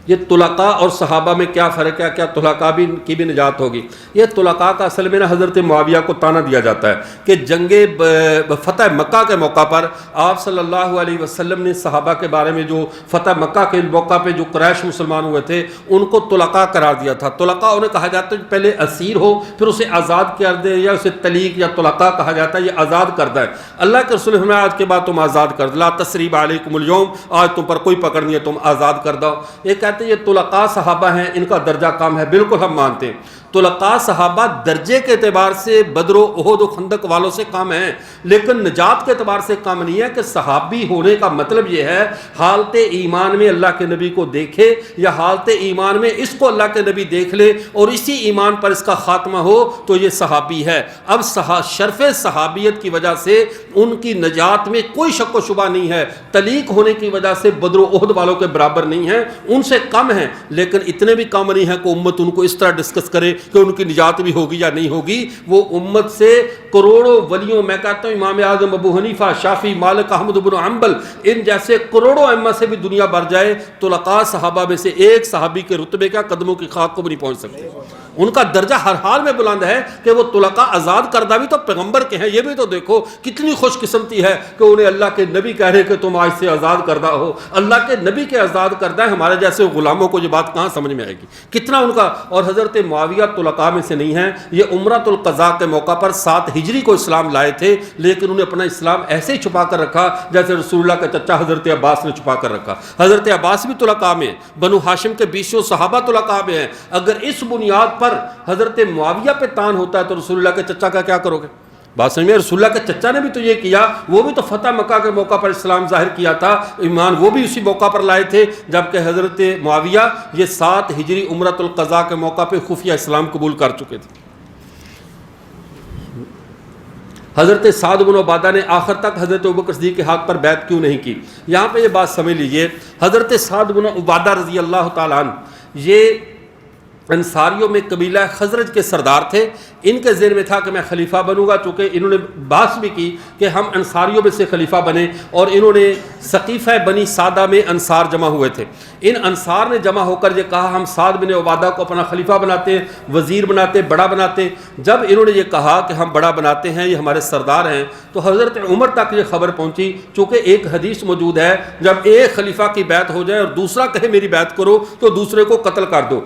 یہ طلقاء اور صحابہ میں کیا فرق ہے؟ کیا طلقاء کی بھی نجات ہوگی؟ یہ طلقاء کا اصل میں حضرت معاویہ کو تانا دیا جاتا ہے کہ جنگ فتح مکہ کے موقع پر آپ صلی اللہ علیہ وسلم نے صحابہ کے بارے میں جو فتح مکہ کے موقع پہ جو قریش مسلمان ہوئے تھے ان کو طلقاء قرار دیا تھا. طلقاء انہیں کہا جاتا ہے پہلے اسیر ہو پھر اسے آزاد کر دے, یا اسے طلیق یا طلقاء کہا جاتا ہے, یہ آزاد کردہ ہے. اللہ کے رسول ہمیں آج کے بعد تم آزاد کر دو, لا تثریب علیکم اليوم, آج تم پر کوئی پکڑ نہیں ہے, تم آزاد کر دو. یہ یہ طلقاء صحابہ ہیں, ان کا درجہ کم ہے, بالکل ہم مانتے ہیں. طلقاء صحابہ درجے کے اعتبار سے بدر و احد و خندق والوں سے کم ہیں، لیکن نجات کے اعتبار سے کم نہیں ہے کہ صحابی ہونے کا مطلب یہ ہے حالت ایمان میں اللہ کے نبی کو دیکھے یا حالت ایمان میں اس کو اللہ کے نبی دیکھ لے اور اسی ایمان پر اس کا خاتمہ ہو تو یہ صحابی ہے۔ اب شرف صحابیت کی وجہ سے ان کی نجات میں کوئی شک و شبہ نہیں ہے، طلیق ہونے کی وجہ سے بدر و احد والوں کے برابر نہیں ہیں، ان سے کم ہیں، لیکن اتنے بھی کم نہیں ہیں کہ امت ان کو اس طرح ڈسکس کرے کہ ان کی نجات بھی ہوگی یا نہیں ہوگی۔ وہ امت سے کروڑوں ولیوں، میں کہتا ہوں امام اعظم ابو حنیفہ، شافعی، مالک، احمد بن حنبل، ان جیسے کروڑوں ائمہ سے بھی دنیا بھر جائے، طلقاء صحابہ میں سے ایک صحابی کے رتبے کا قدموں کی خاک کو بھی نہیں پہنچ سکتے۔ ان کا درجہ ہر حال میں بلند ہے کہ وہ طلقاء آزاد کردہ بھی تو پیغمبر کے ہیں۔ یہ بھی تو دیکھو کتنی خوش قسمتی ہے کہ انہیں اللہ کے نبی کہہ رہے کہ تم آج سے آزاد کردہ ہو، اللہ کے نبی کے آزاد کردہ ہیں۔ ہمارے جیسے غلاموں کو یہ بات کہاں سمجھ میں آئے گی؟ کتنا ان کا۔ اور حضرت معاویہ طلقاء میں سے نہیں ہیں، یہ عمرۃ القضاء کے موقع پر 7 ہجری کو اسلام لائے تھے، لیکن انہیں اپنا اسلام ایسے ہی چھپا کر رکھا جیسے رسول اللہ کا چچا حضرت عباس نے چھپا کر رکھا۔ حضرت عباس بھی طلقاء میں، بنو ہاشم کے 20 صحابہ طلقاء میں ہیں۔ اگر اس بنیاد پر حضرت معاویہ پہ تان ہوتا ہے تو رسول اللہ کے چچا کا کیا کرو گے؟ بات سمجھ میں؟ رسول اللہ کے چچا نے بھی تو یہ کیا، وہ بھی تو فتح مکہ کے موقع پر اسلام ظاہر کیا تھا، ایمان وہ بھی اسی موقع پر لائے تھے، جبکہ حضرت معاویہ یہ 7 ہجری عمرۃ القضاء کے موقع پہ خفیہ اسلام قبول کر چکے تھے۔ حضرت سعد بن عبادہ نے آخر تک حضرت ابوبکر صدیق کے ہاتھ پر بیعت کیوں نہیں کی؟ یہاں پہ یہ بات سمجھ لیجئے، حضرت سعد بن عبادہ رضی اللہ تعالیٰ عنہ یہ انصاریوں میں قبیلہ خزرج کے سردار تھے۔ ان کے ذہن میں تھا کہ میں خلیفہ بنوں گا، چونکہ انہوں نے بات بھی کی کہ ہم انصاریوں میں سے خلیفہ بنے، اور انہوں نے سقیفہ بنی سعدہ میں انصار جمع ہوئے تھے۔ ان انصار نے جمع ہو کر یہ کہا ہم سعد بن عبادہ کو اپنا خلیفہ بناتے ہیں، وزیر بناتے ہیں، بڑا بناتے ہیں۔ جب انہوں نے یہ کہا کہ ہم بڑا بناتے ہیں، یہ ہمارے سردار ہیں، تو حضرت عمر تک یہ خبر پہنچی، چونکہ ایک حدیث موجود ہے جب ایک خلیفہ کی بیعت ہو جائے اور دوسرا کہے میری بیعت کرو تو دوسرے کو قتل کر دو۔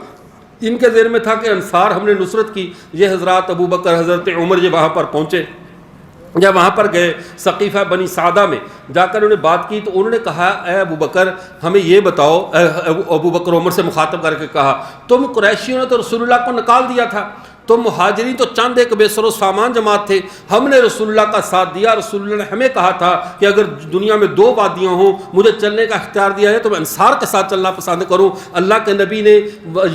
ان کے ذہن میں تھا کہ انصار ہم نے نصرت کی، یہ حضرات ابو بکر، حضرت عمر یہ وہاں پر پہنچے۔ جب وہاں پر گئے سقیفہ بنی سعدہ میں جا کر انہوں نے بات کی تو انہوں نے کہا اے ابو بکر ہمیں یہ بتاؤ، ابو بکر عمر سے مخاطب کر کے کہا تم قریشیوں نے تو رسول اللہ کو نکال دیا تھا، تم مہاجرین تو چند ایک بے سر و سامان جماعت تھے، ہم نے رسول اللہ کا ساتھ دیا، رسول اللہ نے ہمیں کہا تھا کہ اگر دنیا میں 2 وادیاں ہوں مجھے چلنے کا اختیار دیا ہے تو میں انصار کے ساتھ چلنا پسند کروں۔ اللہ کے نبی نے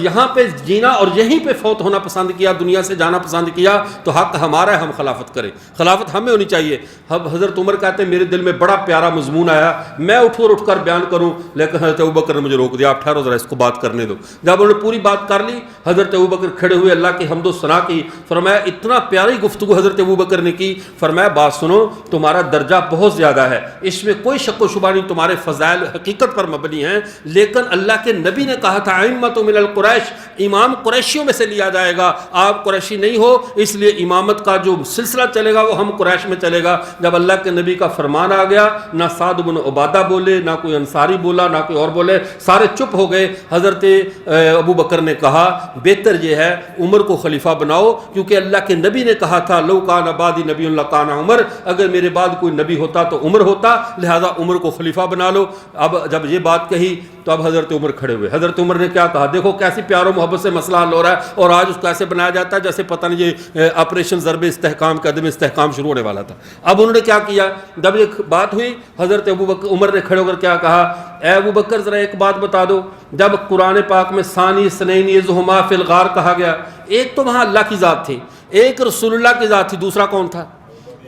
یہاں پہ جینا اور یہیں پہ فوت ہونا پسند کیا، دنیا سے جانا پسند کیا، تو حق ہمارا ہے ہم خلافت کریں، خلافت ہمیں ہونی چاہیے۔ اب حضرت عمر کہتے ہیں میرے دل میں بڑا پیارا مضمون آیا، میں اٹھ کر بیان کروں، لیکن حضرت ابوبکر نے مجھے روک دیا، آپ ٹھہرو ذرا اس کو بات کرنے دو۔ جب انہوں نے پوری بات کر لی، حضرت ابوبکر کھڑے ہوئے اللہ کی حمد و ثنا کی، فرمایا اتنا پیاری گفتگو حضرت ابوبکر نے کی، فرمایا بات سنو تمہارا درجہ بہت زیادہ ہے، اس میں کوئی شک و شبہ نہیں، تمہارے فضائل حقیقت پر مبنی ہیں، لیکن اللہ کے نبی نے کہا تھا ائمۃ من القریش، امام قریشیوں میں سے لیا جائے گا، آپ قریشی نہیں ہو اس لیے امامت کا جو سلسلہ چلے گا وہ ہم قریش میں چلے گا۔ جب اللہ کے نبی کا فرمان آ گیا، نہ سعد بن عبادہ بولے، نہ کوئی انصاری بولا، نہ کوئی اور بولے، سارے چپ ہو گئے۔ حضرت ابوبکر نے کہا بہتر یہ ہے عمر کو خلیفہ بناؤ، کیونکہ اللہ کے نبی نے کہا تھا لو کان بعدی نبی لکان عمر، اگر میرے بعد کوئی نبی ہوتا تو عمر ہوتا، لہذا عمر کو خلیفہ بنا لو۔ اب جب یہ بات کہی تو اب حضرت عمر کھڑے ہوئے، حضرت عمر نے کیا کہا، دیکھو کیسی پیار و محبت سے مسئلہ حل ہو رہا ہے اور آج اس کو ایسے بنایا جاتا ہے جیسے پتہ نہیں یہ آپریشن ضرب استحکام کا عدم استحکام شروع ہونے والا تھا۔ اب انہوں نے کیا کیا، جب یہ بات ہوئی حضرت عمر نے کھڑے ہو کر کیا کہا، اے ابو بکر ذرا ایک بات بتا دو، جب قرآن پاک میں ثانی اثنین یذہما فی الغار کہا گیا، ایک تو وہاں اللہ کی ذات تھی، ایک رسول اللہ کی ذات تھی، دوسرا کون تھا؟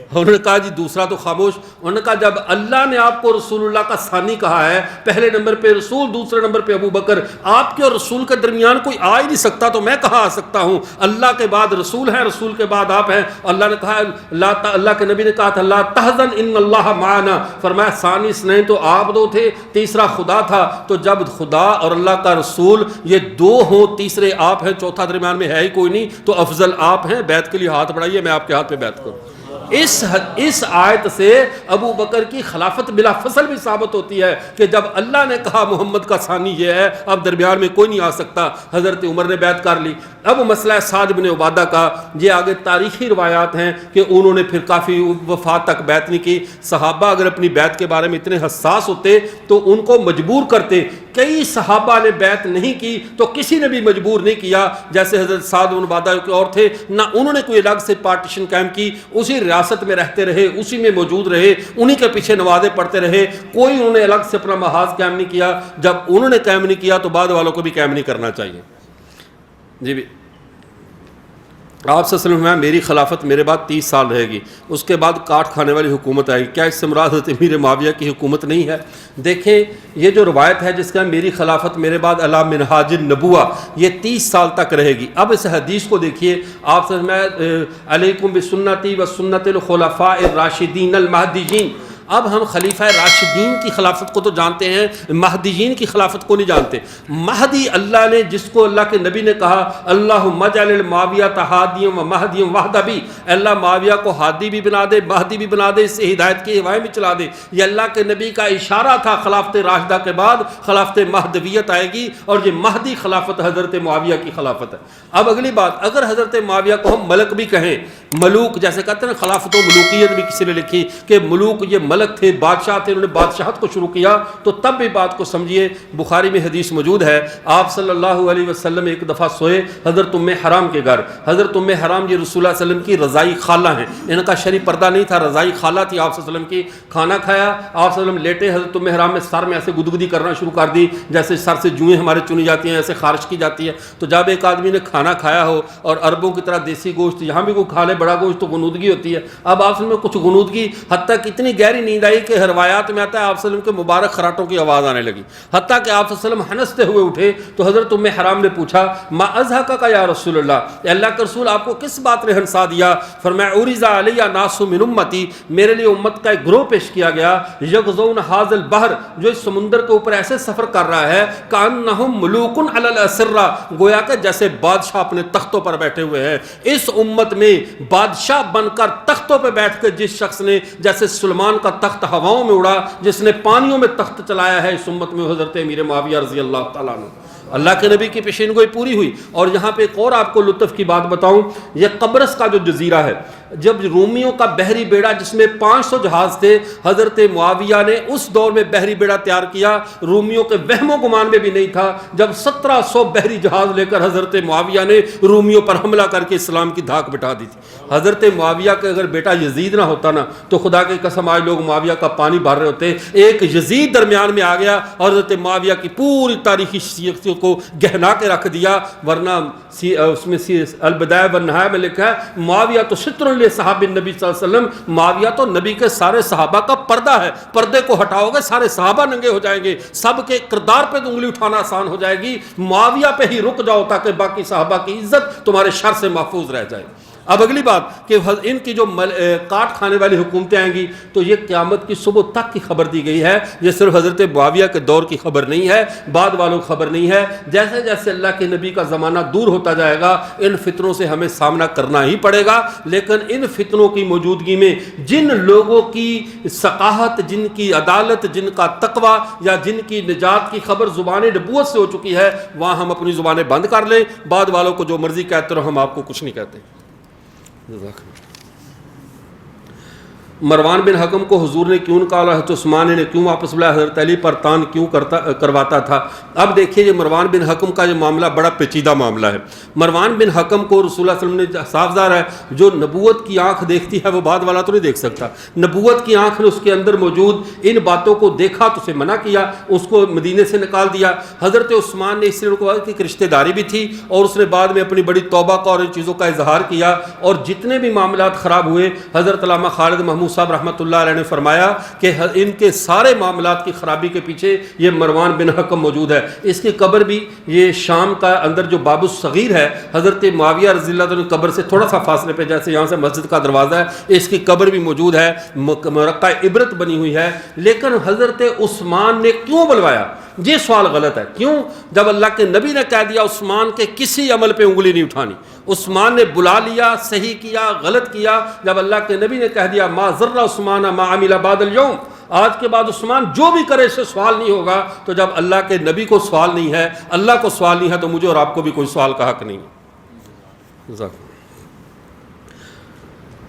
انہوں نے کہا جی دوسرا تو خاموش۔ انہوں نے کہا جب اللہ نے آپ کو رسول اللہ کا ثانی کہا ہے، پہلے نمبر پہ رسول، دوسرے نمبر پہ ابو بکر، آپ کے اور رسول کے درمیان کوئی آ ہی نہیں سکتا، تو میں کہاں آ سکتا ہوں؟ اللہ کے بعد رسول ہیں، رسول کے بعد آپ ہیں۔ اللہ نے کہا اللہ کے نبی نے کہا تھا لا تحزن ان اللہ معنا، فرمایا ثانی اثنین تو آپ 2 تھے، تیسرا خدا تھا، تو جب خدا اور اللہ کا رسول یہ 2 ہوں، تیسرے آپ ہیں، چوتھا درمیان میں ہے ہی کوئی نہیں، تو افضل آپ ہیں، بیعت کے لیے ہاتھ بڑھائیے میں آپ کے ہاتھ پہ بیعت کروں۔ اس آیت سے ابو بکر کی خلافت بلا فصل بھی ثابت ہوتی ہے کہ جب اللہ نے کہا محمد کا ثانی یہ ہے، اب درمیان میں کوئی نہیں آ سکتا۔ حضرت عمر نے بیعت کر لی۔ اب مسئلہ سعد بن عبادہ کا، یہ آگے تاریخی روایات ہیں کہ انہوں نے پھر کافی وفات تک بیعت نہیں کی۔ صحابہ اگر اپنی بیعت کے بارے میں اتنے حساس ہوتے تو ان کو مجبور کرتے کئی صحابہ نے بیعت نہیں کی تو کسی نے بھی مجبور نہیں کیا، جیسے حضرت سعد بن عبادہ کے اور تھے، نہ انہوں نے کوئی الگ سے پارٹیشن قائم کی، اسی ریاست میں رہتے رہے، اسی میں موجود رہے، انہی کے پیچھے نمازیں پڑھتے رہے، کوئی انہوں نے الگ سے اپنا محاذ قائم نہیں کیا۔ جب انہوں نے قائم نہیں کیا تو بعد والوں کو بھی قائم نہیں کرنا چاہیے۔ جی بھی آپ صلی اللہ علیہ وسلم، میری خلافت میرے بعد 30 سال رہے گی، اس کے بعد کاٹ کھانے والی حکومت آئے گی، کیا اس سے مراد حضرت امیر معاویہ کی حکومت نہیں ہے؟ دیکھیں یہ جو روایت ہے جس کا میری خلافت میرے بعد علی منہاج النبوہ، یہ 30 سال تک رہے گی۔ اب اس حدیث کو دیکھیے، آپ صلی اللہ علیہ وسلم علیکم بسنتی و سنت الخلفاء الراشدین المہدیین۔ اب ہم خلیفہ راشدین کی خلافت کو تو جانتے ہیں، مہدیین کی خلافت کو نہیں جانتے۔ مہدی اللہ نے، جس کو اللہ کے نبی نے کہا اللہم اجعل المعاویہ ہادیا و مہدیا وحدہ بھی، اللہ معاویہ کو ہادی بھی بنا دے، مہدی بھی بنا دے، اس سے ہدایت کی ہوائیں بھی چلا دے۔ یہ اللہ کے نبی کا اشارہ تھا، خلافت راشدہ کے بعد خلافت مہدویت آئے گی، اور یہ مہدی خلافت حضرت معاویہ کی خلافت ہے۔ اب اگلی بات، اگر حضرت معاویہ کو ہم ملک بھی کہیں، ملوک جیسے کہتے ہیں نا، خلافت و ملوکیت بھی کسی نے لکھی کہ ملوک یہ ملک تھے، بادشاہ تھے، انہوں نے بادشاہت کو شروع کیا، تو تب بھی بات کو سمجھیے۔ بخاری میں حدیث موجود ہے، آپ صلی اللہ علیہ وسلم ایک دفعہ سوئے حضرت ام حرام کے گھر۔ حضرت ام حرام یہ رسول اللہ صلی اللہ علیہ وسلم کی رضائی خالہ ہیں، ان کا شرعی پردہ نہیں تھا، رضائی خالہ تھی آپ صلی اللہ علیہ وسلم کی۔ کھانا کھایا، آپ صلی اللہ علیہ وسلم لیٹے، حضرت ام حرام میں سر میں ایسے گدگدی کرنا شروع کر دی، جیسے سر سے جوئیں ہمارے چنی جاتی ہیں، ایسے خارش کی جاتی ہے۔ تو جب ایک آدمی نے کھانا کھایا ہو اور عربوں کی طرح دیسی گوشت، یہاں بھی کوئی کھا لے بڑا گوشت تو غنودگی ہوتی ہے، اب آپ صلی اللہ علیہ وسلم میں کچھ غنودگی، حتیٰ کہ اتنی گہری نیند آئی کہ روایات میں آتا ہے آپ صلی اللہ علیہ وسلم کے مبارک خراٹوں کی آواز آنے لگی، حتیٰ کہ آپ صلی اللہ علیہ وسلم ہنستے ہوئے اٹھے۔ تو حضرت ام حرام نے پوچھا ما اضحکک یا رسول اللہ، اللہ کے رسول آپ کو کس بات نے ہنسا دیا؟ فرمایا عرض علی ناس من امتی، میرے لیے امت کا ایک گروہ پیش کیا گیا، یغزون ھذا البحر، جو اس سمندر کے اوپر ایسے سفر کر رہا ہے کانہم ملوک علی الاسرہ، گویا کہ جیسے بادشاہ اپنے تختوں پر بیٹھے ہوئے ہیں۔ اس امت میں بادشاہ بن کر تختوں پہ بیٹھ کے جس شخص نے، جیسے سلمان کا تخت ہواؤں میں اڑا، جس نے پانیوں میں تخت چلایا ہے، اس امت میں حضرت امیر معاویہ رضی اللہ تعالیٰ عنہ۔ اللہ کے نبی کی پیشین گوئی پوری ہوئی۔ اور یہاں پہ ایک اور آپ کو لطف کی بات بتاؤں، یہ قبرص کا جو جزیرہ ہے، جب رومیوں کا بحری بیڑا جس میں 500 جہاز تھے، حضرت معاویہ نے اس دور میں بحری بیڑا تیار کیا، رومیوں کے وہم و گمان میں بھی نہیں تھا، جب 1700 بحری جہاز لے کر حضرت معاویہ نے رومیوں پر حملہ کر کے اسلام کی دھاک بٹھا دی تھی۔ حضرت معاویہ کا اگر بیٹا یزید نہ ہوتا نا تو خدا کی قسم آج لوگ معاویہ کا پانی بھر رہے ہوتے۔ ایک یزید درمیان میں آ گیا اور حضرت معاویہ کی پوری تاریخی شخصیت کو گہنا کے رکھ دیا، ورنہ اس میں البدایہ والنہایہ میں لکھا ہے معاویہ تو ستر لصحاب النبی صلی اللہ علیہ وسلم، معاویہ تو نبی کے سارے صحابہ کا پردہ ہے، پردے کو ہٹاؤ گے سارے صحابہ ننگے ہو جائیں گے، سب کے کردار پہ انگلی اٹھانا آسان ہو جائے گی، معاویہ پہ ہی رک جاؤ تاکہ باقی صحابہ کی عزت تمہارے شر سے محفوظ رہ جائے۔ اب اگلی بات کہ ان کی جو کاٹ کھانے والی حکومتیں آئیں گی تو یہ قیامت کی صبح تک کی خبر دی گئی ہے، یہ صرف حضرت معاویہ کے دور کی خبر نہیں ہے، بعد والوں کی خبر نہیں ہے۔ جیسے جیسے اللہ کے نبی کا زمانہ دور ہوتا جائے گا ان فتنوں سے ہمیں سامنا کرنا ہی پڑے گا، لیکن ان فتنوں کی موجودگی میں جن لوگوں کی ثقافت، جن کی عدالت، جن کا تقوی یا جن کی نجات کی خبر زبان نبوت سے ہو چکی ہے، وہاں ہم اپنی زبانیں بند کر لیں، بعد والوں کو جو مرضی کہتے رہو، ہم آپ کو کچھ نہیں کہتے۔ مروان بن حکم کو حضور نے کیوں کہا، حضرت عثمان نے کیوں واپس بلایا، حضرت علی پر تان کیوں کرواتا تھا؟ اب دیکھیے یہ مروان بن حکم کا یہ معاملہ بڑا پیچیدہ معاملہ ہے۔ مروان بن حکم کو رسول اللہ صلی اللہ علیہ وسلم نے صاف ظاہر ہے جو نبوت کی آنکھ دیکھتی ہے وہ بعد والا تو نہیں دیکھ سکتا، نبوت کی آنکھ نے اس کے اندر موجود ان باتوں کو دیکھا تو اسے منع کیا، اس کو مدینے سے نکال دیا۔ حضرت عثمان نے اس لیے کہا کہ رشتہ داری بھی تھی اور اس نے بعد میں اپنی بڑی توبہ کا اور ان چیزوں کا اظہار کیا، اور جتنے بھی معاملات خراب ہوئے حضرت علامہ خالد محمود صاحب رحمۃ اللہ علیہ نے فرمایا کہ ان کے سارے معاملات کی خرابی کے پیچھے یہ مروان بن حکم موجود ہے۔ اس کی قبر بھی یہ شام کا اندر جو باب الصغیر ہے، حضرت معاویہ رضی اللہ عنہ کی قبر سے تھوڑا سا فاصلے پہ، جیسے یہاں سے مسجد کا دروازہ ہے، اس کی قبر بھی موجود ہے، مرقع عبرت بنی ہوئی ہے۔ لیکن حضرت عثمان نے کیوں بلوایا؟ یہ سوال غلط ہے، کیوں؟ جب اللہ کے نبی نے کہہ دیا عثمان کے کسی عمل پہ انگلی نہیں اٹھانی، عثمان نے بلا لیا، صحیح کیا، غلط کیا، جب اللہ کے نبی نے کہہ دیا ما ضر عثمان ما عمل بعد اليوم، آج کے بعد عثمان جو بھی کرے اس سے سوال نہیں ہوگا، تو جب اللہ کے نبی کو سوال نہیں ہے، اللہ کو سوال نہیں ہے، تو مجھے اور آپ کو بھی کوئی سوال کا حق نہیں ہے۔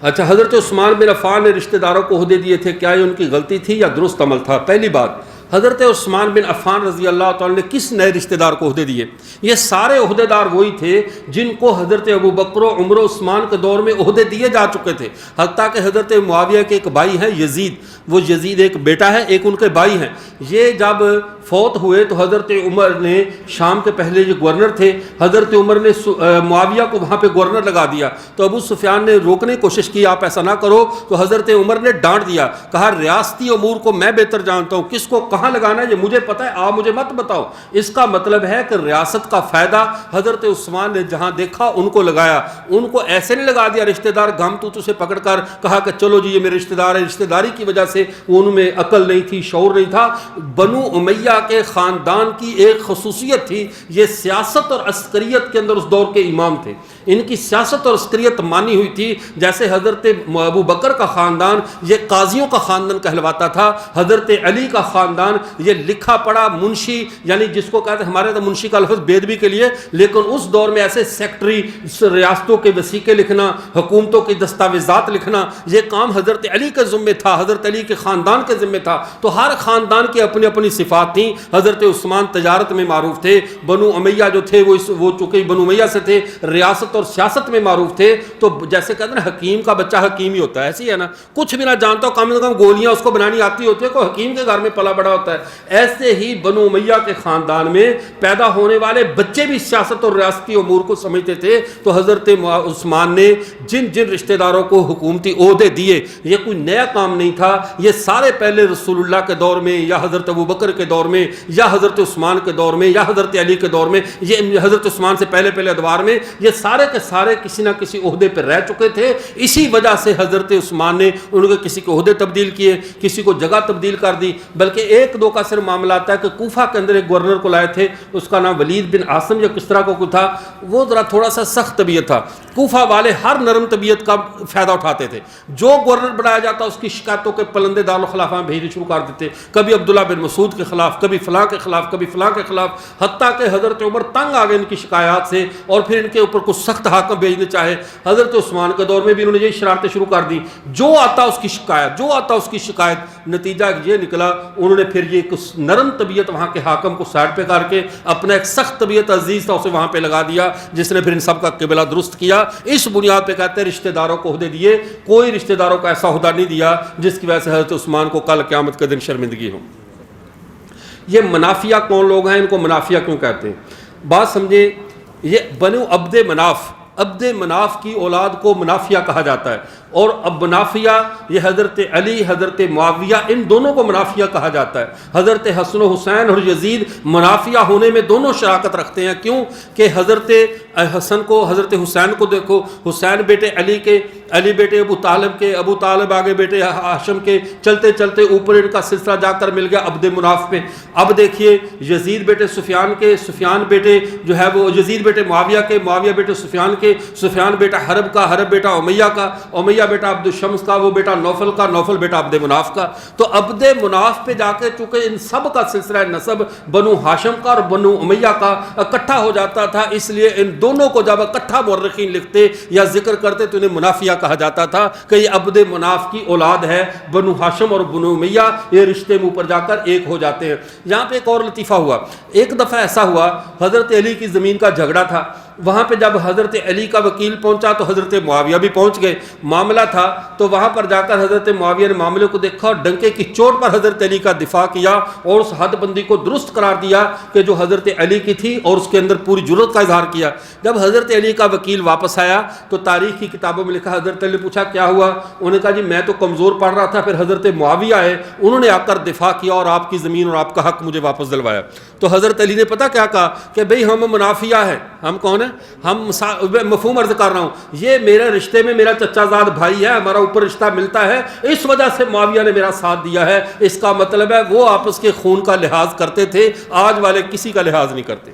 اچھا، حضرت عثمان بن عفان نے رشتہ داروں کو عہدے دیے تھے، کیا یہ ان کی غلطی تھی یا درست عمل تھا؟ پہلی بات، حضرت عثمان بن عفان رضی اللہ تعالیٰ نے کس نئے رشتہ دار کو عہدے دیے؟ یہ سارے عہدے دار وہی تھے جن کو حضرت ابو بکر و عمر و عثمان کے دور میں عہدے دیے جا چکے تھے، حتیٰ کہ حضرت معاویہ کے ایک بھائی ہیں یزید، وہ یزید ایک بیٹا ہے، ایک ان کے بھائی ہیں، یہ جب فوت ہوئے تو حضرت عمر نے شام کے پہلے جو گورنر تھے، حضرت عمر نے معاویہ کو وہاں پہ گورنر لگا دیا، تو ابو سفیان نے روکنے کی کوشش کی آپ ایسا نہ کرو، تو حضرت عمر نے ڈانٹ دیا، کہا ریاستی امور کو میں بہتر جانتا ہوں، کس کو کہاں لگانا ہے یہ مجھے پتہ ہے، آپ مجھے مت بتاؤ۔ اس کا مطلب ہے کہ ریاست کا فائدہ حضرت عثمان نے جہاں دیکھا ان کو لگایا، ان کو ایسے نہیں لگا دیا رشتہ دار گھم تو سے پکڑ کر کہا کہ چلو جی یہ میرے رشتہ دار ہے، رشتہ داری کی وجہ سے ان میں عقل نہیں تھی، شعور نہیں تھا۔ بنو امیہ کے خاندان کی ایک خصوصیت تھی، یہ سیاست اور عسکریت کے اندر اس دور کے امام تھے، ان کی سیاست اور عسکریت مانی ہوئی تھی، جیسے حضرت ابو بکر کا خاندان یہ قاضیوں کا خاندان کہلواتا تھا، حضرت علی کا خاندان یہ لکھا پڑھا منشی، یعنی جس کو کہتے ہیں ہمارے تو منشی کا لفظ بیدبی کے لیے، لیکن اس دور میں ایسے سیکٹری، ریاستوں کے وثیقے لکھنا، حکومتوں کی دستاویزات لکھنا، یہ کام حضرت علی کے ذمہ تھا، حضرت علی کے خاندان کے ذمہ تھا۔ تو ہر خاندان کی اپنی اپنی صفات تھیں۔ حضرت عثمان تجارت میں معروف تھے، بنو امیہ جو تھے وہ چونکہ بنو امیہ سے تھے، ریاست اور سیاست میں معروف تھے۔ تو جیسے کہتے ہیں نا حکیم کا بچہ حکیم ہی ہوتا ہے، ایسی ہے نا، کچھ بھی نہ جانتا ہو، کم از کم گولیاں اس کو بنانی آتی ہوتی ہے، کوئی حکیم کے گھر میں پلا بڑا ہوتا ہے۔ ایسے ہی بنو امیہ کے خاندان میں پیدا ہونے والے بچے بھی سیاست اور ریاستی امور کو سمجھتے تھے۔ تو حضرت عثمان نے جن جن رشتہ داروں کو حکومتی عہدے دیے، یہ کوئی نیا کام نہیں تھا، یہ سارے پہلے رسول اللہ کے دور میں یا حضرت ابو بکر کے دور میں یا حضرت عثمان کے دور میں یا حضرت علی کے دور میں، یہ حضرت عثمان سے پہلے ادوار میں، یہ سارے کے سارے کسی نہ کسی عہدے پہ رہ چکے تھے۔ اسی وجہ سے حضرت عثمان نے ان کے کسی کے عہدے تبدیل کیے، کسی کو جگہ تبدیل کر دی، بلکہ ایک دو کا صرف معاملہ آتا ہے کہ کوفہ کے اندر ایک گورنر کو لائے تھے، اس کا نام ولید بن عاصم یا کس طرح کو کوئی تھا، وہ ذرا تھوڑا سا سخت طبیعت تھا۔ کوفہ والے ہر نرم طبیعت کا فائدہ اٹھاتے تھے، جو گورنر بنایا جاتا اس کی شکایتوں کے پلندے دارالخلافہ میں بھیجنے شروع کر دیتے، کبھی عبداللہ بن مسعود کے خلاف، کبھی فلاں کے خلاف، کبھی فلاں کے خلاف، حتیٰ کہ حضرت عمر تنگ آ گئے ان کی شکایات سے اور پھر ان کے اوپر کچھ سخت حاکم بھیجنے چاہے۔ حضرت عثمان کے دور میں بھی انہوں نے یہی شرارتیں شروع کر دی، جو آتا اس کی شکایت، جو آتا اس کی شکایت۔ نتیجہ یہ نکلا، انہوں نے پھر یہ کچھ نرم طبیعت وہاں کے حاکم کو سائڈ پہ کر کے اپنا ایک سخت طبیعت عزیز تھا اسے وہاں پہ لگا دیا، جس نے پھر ان سب کا قبلہ درست کیا۔ اس بنیاد پہ کہتے ہیں رشتہ داروں کو عہدے دیے، کوئی رشتہ داروں کو ایسا عہدہ نہیں دیا جس کی وجہ سے حضرت عثمان کو کل قیامت کے دن شرمندگی ہو۔ یہ منافیہ کون لوگ ہیں، ان کو منافیہ کیوں کہتے ہیں؟ بات سمجھیں، یہ بنو عبد مناف کی اولاد کو منافیہ کہا جاتا ہے، اور اب منافیہ یہ حضرت علی، حضرت معاویہ، ان دونوں کو منافیہ کہا جاتا ہے۔ حضرت حسن و حسین اور یزید منافیہ ہونے میں دونوں شراکت رکھتے ہیں۔ کیوں کہ حضرت حسن کو، حضرت حسین کو دیکھو، حسین بیٹے علی کے، علی بیٹے ابو طالب کے، ابو طالب آگے بیٹے ہاشم کے، چلتے چلتے اوپر ان کا سلسلہ جا کر مل گیا عبد مناف پہ۔ اب دیکھیے یزید بیٹے سفیان کے، سفیان بیٹے جو ہے وہ یزید بیٹے معاویہ کے، معاویہ بیٹے سفیان کے، سفیان بیٹا حرب کا، حرب بیٹا امیہ کا، امیہ بیٹا عبد الشمس کا، وہ بیٹا نوفل کا، نوفل بیٹا عبد مناف کا۔ تو عبد مناف پہ جا کے چونکہ ان سب کا سلسلہ نسب بنو ہاشم کا اور بنو امیہ کا اکٹھا ہو جاتا تھا، اس لیے ان دونوں کو جب اکٹھا مورخین لکھتے یا ذکر کرتے تو انہیں منافیہ کہا جاتا تھا کہ یہ عبد مناف کی اولاد ہے، بنو ہاشم اور بنو امیہ یہ رشتے میں اوپر جا کر ایک ہو جاتے ہیں۔ یہاں پہ ایک اور لطیفہ ہوا، ایک دفعہ ایسا ہوا حضرت علی کی زمین کا جھگڑا تھا، وہاں پہ جب حضرت علی کا وکیل پہنچا تو حضرت معاویہ بھی پہنچ گئے، معاملہ تھا تو وہاں پر جا کر حضرت معاویہ نے معاملے کو دیکھا اور ڈنکے کی چوٹ پر حضرت علی کا دفاع کیا اور اس حد بندی کو درست قرار دیا کہ جو حضرت علی کی تھی، اور اس کے اندر پوری جرأت کا اظہار کیا۔ جب حضرت علی کا وکیل واپس آیا تو تاریخ کی کتابوں میں لکھا، حضرت علی نے پوچھا کیا ہوا، انہوں نے کہا جی میں تو کمزور پڑ رہا تھا، پھر حضرت معاویہ آئے، انہوں نے آ کر دفاع کیا اور آپ کی زمین اور آپ کا حق مجھے واپس دلوایا۔ تو حضرت علی نے پتہ کیا کہا کہ بھئی ہم منافیہ ہیں، ہم کون ہیں، ہم مفہوم عرض کر رہا ہوں، یہ میرے رشتے میں میرا چچا زاد بھائی ہے، ہمارا اوپر رشتہ ملتا ہے، اس وجہ سے معاویہ نے میرا ساتھ دیا ہے۔ اس کا مطلب ہے وہ آپس کے خون کا لحاظ کرتے تھے، آج والے کسی کا لحاظ نہیں کرتے۔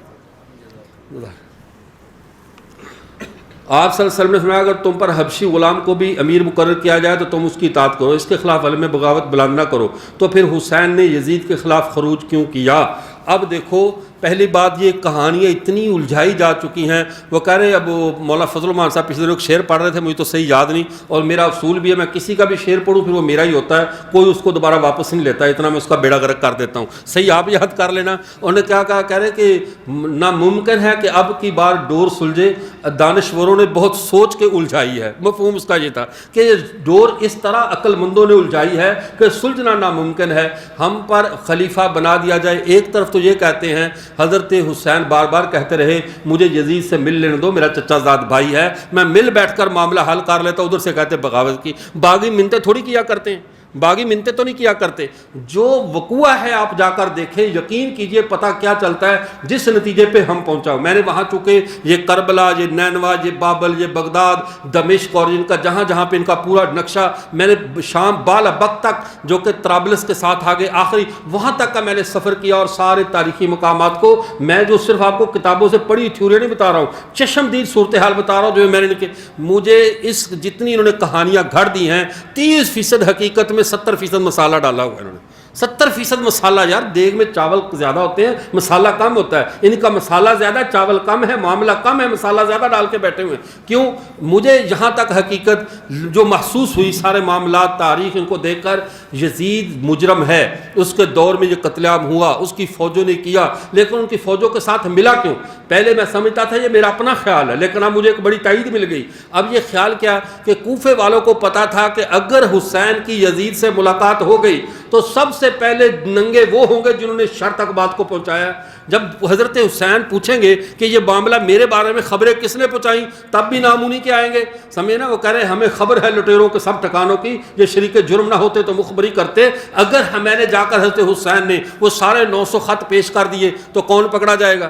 آپ صلی اللہ علیہ وسلم نے فرمایا اگر تم پر حبشی غلام کو بھی امیر مقرر کیا جائے تو تم اس کی اطاعت کرو، اس کے خلاف علم بغاوت بلند نہ کرو۔ تو پھر حسین نے یزید کے خلاف خروج کیوں کیا؟ اب دیکھو پہلی بات یہ کہانیاں اتنی الجھائی جا چکی ہیں. وہ کہہ رہے ہیں اب مولانا فضل الرحمان صاحب پچھلے دنوں شعر پڑھ رہے تھے, مجھے تو صحیح یاد نہیں, اور میرا اصول بھی ہے میں کسی کا بھی شعر پڑھوں پھر وہ میرا ہی ہوتا ہے, کوئی اس کو دوبارہ واپس نہیں لیتا, اتنا میں اس کا بیڑا غرق کر دیتا ہوں. صحیح آپ یاد کر لینا. انہوں نے کیا کہا, کہہ رہے کہ ناممکن ہے کہ اب کی بار ڈور سلجھے, دانشوروں نے بہت سوچ کے الجھائی ہے. مفہوم اس کا یہ تھا کہ یہ ڈور اس طرح عقل مندوں نے الجھائی ہے کہ سلجھنا ناممکن ہے, ہم پر خلیفہ بنا دیا جائے. ایک طرف تو یہ کہتے ہیں حضرت حسین بار بار کہتے رہے مجھے یزید سے مل لینے دو, میرا چچا زاد بھائی ہے, میں مل بیٹھ کر معاملہ حل کر لیتا. ادھر سے کہتے بغاوت کی. باغی منتیں تھوڑی کیا کرتے ہیں, باغی منتیں تو نہیں کیا کرتے. جو وقوع ہے آپ جا کر دیکھیں, یقین کیجئے پتہ کیا چلتا ہے جس نتیجے پہ ہم پہنچا. میں نے وہاں چونکہ یہ کربلا, یہ نینوا, یہ بابل, یہ بغداد, دمشق اور ان کا جہاں جہاں پہ ان کا پورا نقشہ, میں نے شام بالابق تک جو کہ طرابلس کے ساتھ آگے آخری وہاں تک کا میں نے سفر کیا, اور سارے تاریخی مقامات کو میں جو صرف آپ کو کتابوں سے پڑھی تھیوری نہیں بتا رہا ہوں, چشمدید صورتحال بتا رہا ہوں جو میں نے مجھے اس جتنی انہوں نے کہانیاں گھڑ دی ہیں 30% حقیقت میں 70% مسالہ ڈالا ہوا ہے انہوں نے. 70% مسالہ. یار دیگ میں چاول زیادہ ہوتے ہیں, مسالہ کم ہوتا ہے. ان کا مسالہ زیادہ, چاول کم ہے, معاملہ کم ہے, مسالہ زیادہ ڈال کے بیٹھے ہوئے ہیں. کیوں؟ مجھے یہاں تک حقیقت جو محسوس ہوئی سارے معاملات, تاریخ ان کو دیکھ کر, یزید مجرم ہے, اس کے دور میں یہ قتل عام ہوا, اس کی فوجوں نے کیا, لیکن ان کی فوجوں کے ساتھ ملا کیوں؟ پہلے میں سمجھتا تھا یہ میرا اپنا خیال ہے, لیکن اب مجھے ایک بڑی تائید مل گئی. اب یہ خیال کیا کہ کوفے والوں کو پتا تھا کہ اگر حسین کی یزید سے ملاقات ہو گئی تو سب سے پہلے ننگے وہ ہوں گے جنہوں نے شر تک بات کو پہنچایا. جب حضرت حسین پوچھیں گے کہ یہ معاملہ میرے بارے میں خبریں کس نے پہنچائیں, تب بھی نامونی کے آئیں گے. سمجھے نا, وہ کہہ رہے ہمیں خبر ہے لٹیروں کے سب ٹھکانوں کی, یہ شریک جرم نہ ہوتے تو مخبری کرتے. اگر میں نے جا کر حضرت حسین نے وہ سارے 900 خط پیش کر دیے تو کون پکڑا جائے گا؟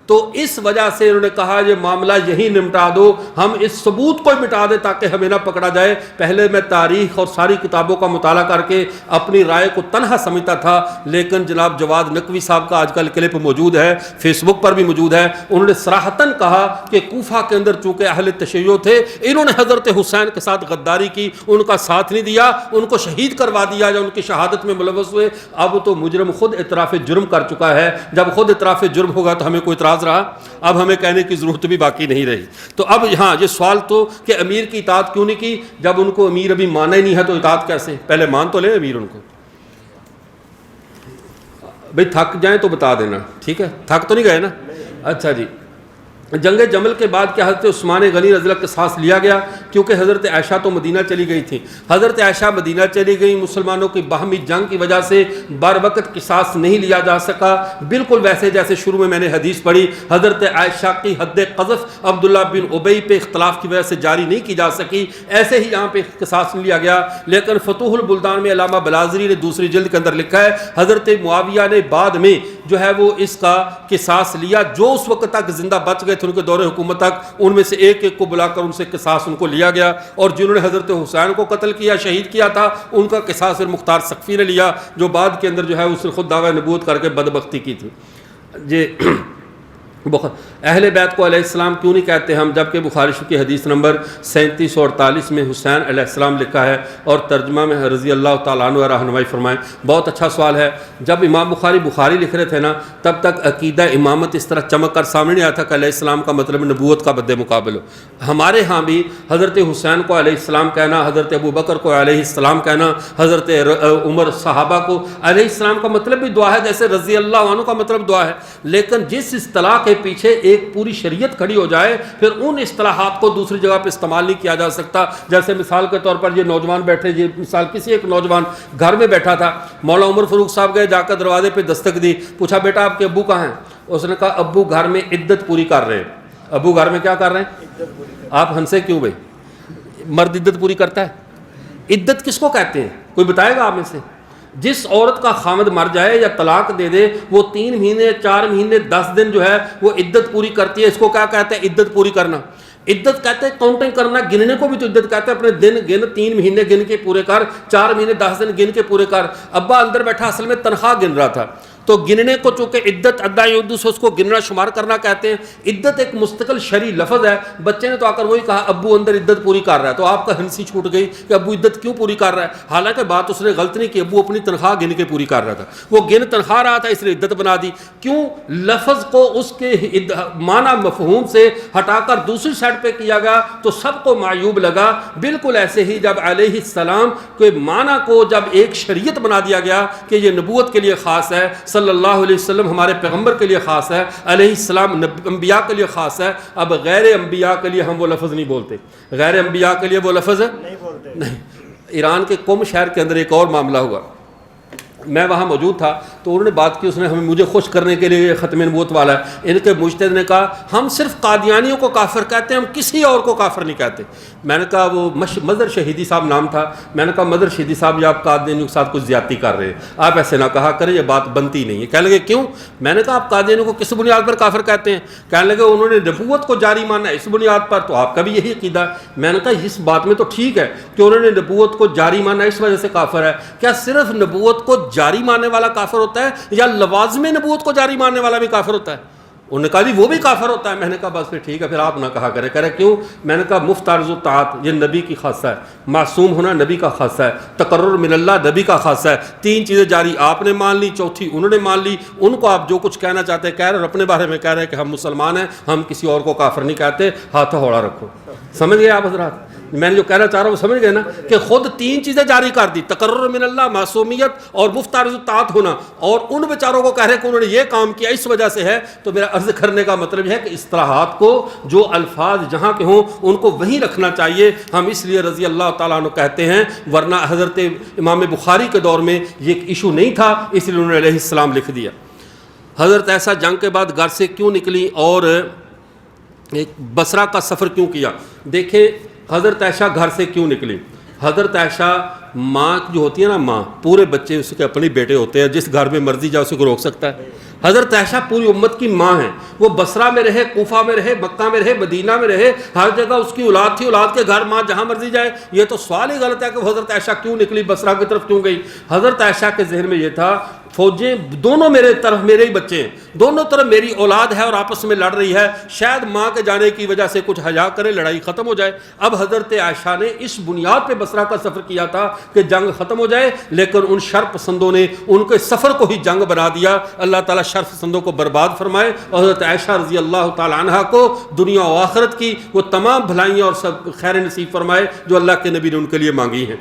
تو اس وجہ سے انہوں نے کہا یہ معاملہ یہی نمٹا دو, ہم اس ثبوت کو مٹا دیں تاکہ ہمیں نہ پکڑا جائے. پہلے میں تاریخ اور ساری کتابوں کا مطالعہ کر کے اپنی رائے کو تنہا سمجھتا تھا, لیکن جناب جواد نقوی صاحب کا آج کل کلپ موجود ہے, فیس بک پر بھی موجود ہے, انہوں نے صراحتاً کہا کہ کوفہ کے اندر چونکہ اہل تشیع تھے, انہوں نے حضرت حسین کے ساتھ غداری کی, ان کا ساتھ نہیں دیا, ان کو شہید کروا دیا یا ان کی شہادت میں ملوث ہوئے. اب تو مجرم خود اعتراف جرم کر چکا ہے, جب خود اعتراف جرم ہوگا تو ہمیں کوئی اعتراض رہا, اب ہمیں کہنے کی ضرورت بھی باقی نہیں رہی. تو اب یہاں یہ سوال تو کہ امیر کی اطاعت کیوں نہیں کی, جب ان کو امیر ابھی مانا ہی نہیں ہے تو اطاعت کیسے؟ پہلے مان تو لیں امیر ان کو. بھئی تھک جائیں تو بتا دینا, ٹھیک ہے, تھک تو نہیں گئے نا؟ اچھا جی. جنگ جمل کے بعد کیا حضرت عثمان غنی رضی اللہ کا قصاص لیا گیا؟ کیونکہ حضرت عائشہ تو مدینہ چلی گئی تھی. حضرت عائشہ مدینہ چلی گئی, مسلمانوں کی باہمی جنگ کی وجہ سے بر وقت قصاص نہیں لیا جا سکا. بالکل ویسے جیسے شروع میں نے حدیث پڑھی, حضرت عائشہ کی حد قذف عبداللہ بن ابی پہ اختلاف کی وجہ سے جاری نہیں کی جا سکی, ایسے ہی یہاں پہ قصاص نہیں لیا گیا. لیکن فتوح البلدان میں علامہ بلازری نے دوسری جلد کے اندر لکھا ہے حضرت معاویہ نے بعد میں جو ہے وہ اس کا قصاص لیا, جو اس وقت تک زندہ بچ گئے تھے ان کے دور حکومت تک, ان میں سے ایک ایک کو بلا کر ان سے قصاص ان کو لیا گیا. اور جنہوں نے حضرت حسین کو قتل کیا, شہید کیا تھا, ان کا قصاص پھر مختار سقفی نے لیا, جو بعد کے اندر جو ہے اس نے خود دعوی نبوت کر کے بدبختی کی تھی. جی اہل بیت کو علیہ السلام کیوں نہیں کہتے ہم, جبکہ بخاری شریف کی حدیث نمبر 3748 میں حسین علیہ السلام لکھا ہے, اور ترجمہ میں رضی اللہ تعالیٰ عنہ رہنمائی فرمائیں. بہت اچھا سوال ہے. جب امام بخاری لکھ رہے تھے نا, تب تک عقیدہ امامت اس طرح چمک کر سامنے نہیں آیا تھا کہ علیہ السلام کا مطلب نبوت کا بد مقابل ہو. ہمارے ہاں بھی حضرت حسین کو علیہ السلام کہنا, حضرت ابو بکر کو علیہ السلام کہنا, حضرت عمر صحابہ کو علیہ السلام کا مطلب بھی دعا ہے, جیسے رضی اللہ عنہ کا مطلب دعا ہے. لیکن جس اصطلاح کے پیچھے ایک پوری شریعت کھڑی ہو جائے, پھر ان اصطلاحات کو دوسری جگہ پہ استعمال نہیں کیا جا سکتا. جیسے مثال کے طور پر یہ نوجوان بیٹھے, یہ مثال کسی ایک نوجوان گھر میں بیٹھا تھا, مولا عمر فاروق صاحب گئے, جا کر دروازے پہ دستک دی, پوچھا بیٹا آپ کے ابو کہاں ہیں؟ اس نے کہا ابو گھر میں عدت پوری کر رہے ہیں. ابو گھر میں کیا کر رہے ہیں؟ آپ ہنسے کیوں بھائی؟ مرد عدت پوری کرتا ہے؟ عدت کس کو کہتے ہیں, کوئی بتائے گا آپ میں سے؟ جس عورت کا خامد مر جائے یا طلاق دے دے, وہ 3 مہینے 4 مہینے 10 دن جو ہے وہ عدت پوری کرتی ہے. اس کو کیا کہتے ہیں؟ عدت پوری کرنا. عدت کہتے ہیں کاؤنٹنگ کرنا, گننے کو بھی تو عدت کہتے ہیں. اپنے دن گن, 3 مہینے گن کے پورے کر, 4 مہینے 10 دن گن کے پورے کر. ابا اندر بیٹھا اصل میں تنخواہ گن رہا تھا, تو گننے کو چونکہ عدت ادائی اردو سے اس کو گننا شمار کرنا کہتے ہیں. عدت ایک مستقل شرعی لفظ ہے. بچے نے تو آ کر وہی کہا ابو اندر عدت پوری کر رہا ہے, تو آپ کا ہنسی چھوٹ گئی کہ ابو عدت کیوں پوری کر رہا ہے, حالانکہ بات اس نے غلط نہیں کی, ابو اپنی تنخواہ گن کے پوری کر رہا تھا, وہ گن تنخواہ رہا تھا اس لیے عدت بنا دی. کیوں لفظ کو اس کے معنی مفہوم سے ہٹا کر دوسری سائڈ پہ کیا گیا تو سب کو معیوب لگا. بالکل ایسے ہی جب علیہ السلام کے معنی کو جب ایک شریعت بنا دیا گیا کہ یہ نبوت کے لیے خاص ہے, صلی اللہ علیہ وسلم ہمارے پیغمبر کے لیے خاص ہے, علیہ السلام انبیاء کے لیے خاص ہے, اب غیر انبیاء کے لیے ہم وہ لفظ نہیں بولتے, غیر انبیاء کے لیے وہ لفظ نہیں بولتے. ایران کے قم شہر کے اندر ایک اور معاملہ ہوا, میں وہاں موجود تھا, تو انہوں نے بات کی, اس نے مجھے خوش کرنے کے لیے ختم نبوت والا ہے. ان کے مجتہد نے کہا ہم صرف قادیانیوں کو کافر کہتے ہیں, ہم کسی اور کو کافر نہیں کہتے. میں نے کہا وہ مظہر شہیدی صاحب نام تھا, میں نے کہا مظہر شہیدی صاحب یہ آپ قادیانیوں کے ساتھ کچھ زیادتی کر رہے ہیں, آپ ایسے نہ کہا کریں, یہ بات بنتی نہیں ہے. کہنے لگے کیوں؟ میں نے کہا آپ قادیانیوں کو کس بنیاد پر کافر کہتے ہیں؟ کہنے لگے انہوں نے نبوت کو جاری مانا اس بنیاد پر, تو آپ کا بھی یہی عقیدہ ہے. میں نے کہا اس بات میں تو ٹھیک ہے کہ انہوں نے نبوت کو جاری مانا اس وجہ سے کافر ہے, کیا صرف نبوت کو جاری ماننے والا کافر ہوتا ہے یا لوازم نبوت کو جاری ماننے والا بھی کافر ہوتا ہے؟ انہوں نے کہا جی وہ بھی کافر ہوتا ہے. میں نے کہا بس پھر ٹھیک ہے, پھر آپ نہ کہا کرے. کہہ رہے کیوں؟ میں نے کہا مفت عرض و طاعت یہ نبی کی خاصہ ہے, معصوم ہونا نبی کا خاصہ ہے, تقرر من اللہ نبی کا خاصہ ہے. 3 چیزیں جاری آپ نے مان لی, چوتھی انہوں نے مان لی. ان کو آپ جو کچھ کہنا چاہتے ہیں کہہ رہے, اور اپنے بارے میں کہہ رہے ہیں کہ ہم مسلمان ہیں, ہم کسی اور کو کافر نہیں کہتے. ہاتھ ہوڑا رکھو. سمجھ گئے آپ حضرات؟ میں نے جو کہنا چاہ رہا ہوں وہ سمجھ گئے نا, کہ خود 3 چیزیں جاری کر دی, تقرر من اللہ, معصومیت اور مفت عرض و طاعت ہونا, اور ان بیچاروں کو کہہ رہے کہ انہوں نے یہ کام کیا اس وجہ سے ہے. تو میرا عرض کرنے کا مطلب یہ ہے کہ اصطلاحات کو, جو الفاظ جہاں کے ہوں ان کو وہیں رکھنا چاہیے. ہم اس لیے رضی اللہ تعالیٰ عنہ کہتے ہیں, ورنہ حضرت امام بخاری کے دور میں یہ ایک ایشو نہیں تھا, اس لیے انہوں نے علیہ السلام لکھ دیا. حضرت عائشہ جنگ کے بعد گھر سے کیوں نکلی اور ایک بصرہ کا سفر کیوں کیا؟ دیکھیں حضرت عائشہ گھر سے کیوں نکلی. حضرت عائشہ ماں جو ہوتی ہے نا, ماں, پورے بچے اس کے اپنے بیٹے ہوتے ہیں, جس گھر میں مرضی جائے اسے کو روک سکتا ہے. حضرت عائشہ پوری امت کی ماں ہیں, وہ بصرہ میں رہے, کوفہ میں رہے, مکہ میں رہے, مدینہ میں رہے, ہر جگہ اس کی اولاد تھی, اولاد کے گھر ماں جہاں مرضی جائے. یہ تو سوال ہی غلط ہے کہ حضرت عائشہ کیوں نکلی, بصرہ کی طرف کیوں گئی. حضرت عائشہ کے ذہن میں یہ تھا فوجیں دونوں میرے طرف میرے ہی بچے ہیں, دونوں طرف میری اولاد ہے اور آپس میں لڑ رہی ہے, شاید ماں کے جانے کی وجہ سے کچھ حیا کرے, لڑائی ختم ہو جائے. اب حضرت عائشہ نے اس بنیاد پہ بصرہ کا سفر کیا تھا کہ جنگ ختم ہو جائے, لیکن ان شر پسندوں نے ان کے سفر کو ہی جنگ بنا دیا. اللہ تعالیٰ شر پسندوں کو برباد فرمائے, اور حضرت عائشہ رضی اللہ تعالیٰ عنہ کو دنیا و آخرت کی وہ تمام بھلائیاں اور سب خیر نصیب فرمائے جو اللہ کے نبی نے ان کے لیے مانگی ہیں.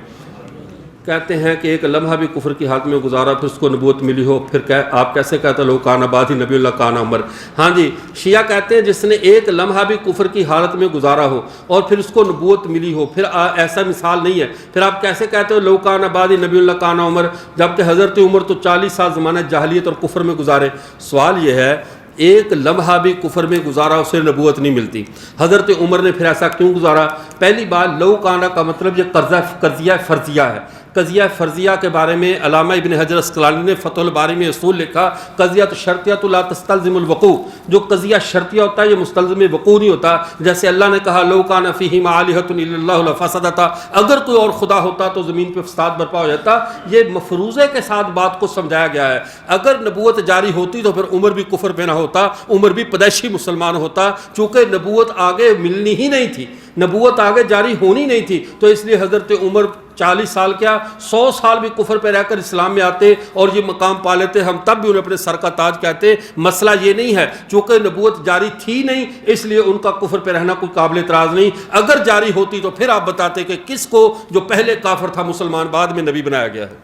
کہتے ہیں کہ ایک لمحہ بھی کفر کی حالت میں گزارا پھر اس کو نبوت ملی ہو, پھر آپ کیسے کہتے لو کان آباد ہی نبی اللہ کان عمر. ہاں جی, شیعہ کہتے ہیں جس نے ایک لمحہ بھی کفر کی حالت میں گزارا ہو اور پھر اس کو نبوت ملی ہو, پھر ایسا مثال نہیں ہے. پھر آپ کیسے کہتے ہو لو کان آباد ہی نبی اللہ کان عمر, جبکہ حضرت عمر تو 40 سال زمانہ جاہلیت اور کفر میں گزارے. سوال یہ ہے ایک لمحہ بھی کفر میں گزارا اسے نبوت نہیں ملتی, حضرت عمر نے پھر ایسا کیوں گزارا؟ پہلی بات لو کانا کا مطلب یہ قضیہ فرضیہ ہے. قضیہ فرضیہ کے بارے میں علامہ ابن حجر اسقلانی نے فتح الباری میں اصول لکھا, قضیۃ شرطیۃ لا تستلزم الوقوع, جو قضیہ شرطیہ ہوتا ہے یہ مستلزم وقوع نہیں ہوتا. جیسے اللہ نے کہا لو کان فیہما آلہۃ الا اللہ لفسدتا, اگر کوئی اور خدا ہوتا تو زمین پہ فساد برپا ہو جاتا. یہ مفروضے کے ساتھ بات کو سمجھایا گیا ہے. اگر نبوت جاری ہوتی تو پھر عمر بھی کفر پہ نہ ہوتا, عمر بھی پیدائشی مسلمان ہوتا, چونکہ نبوت آگے ملنی ہی نہیں تھی, نبوت آگے جاری ہونی نہیں تھی. تو اس لیے حضرت عمر 40 سال کیا 100 سال بھی کفر پہ رہ کر اسلام میں آتے اور یہ مقام پا لیتے, ہم تب بھی انہیں اپنے سر کا تاج کہتے. مسئلہ یہ نہیں ہے, چونکہ نبوت جاری تھی نہیں اس لیے ان کا کفر پہ رہنا کوئی قابل اعتراض نہیں. اگر جاری ہوتی تو پھر آپ بتاتے کہ کس کو جو پہلے کافر تھا مسلمان بعد میں نبی بنایا گیا ہے.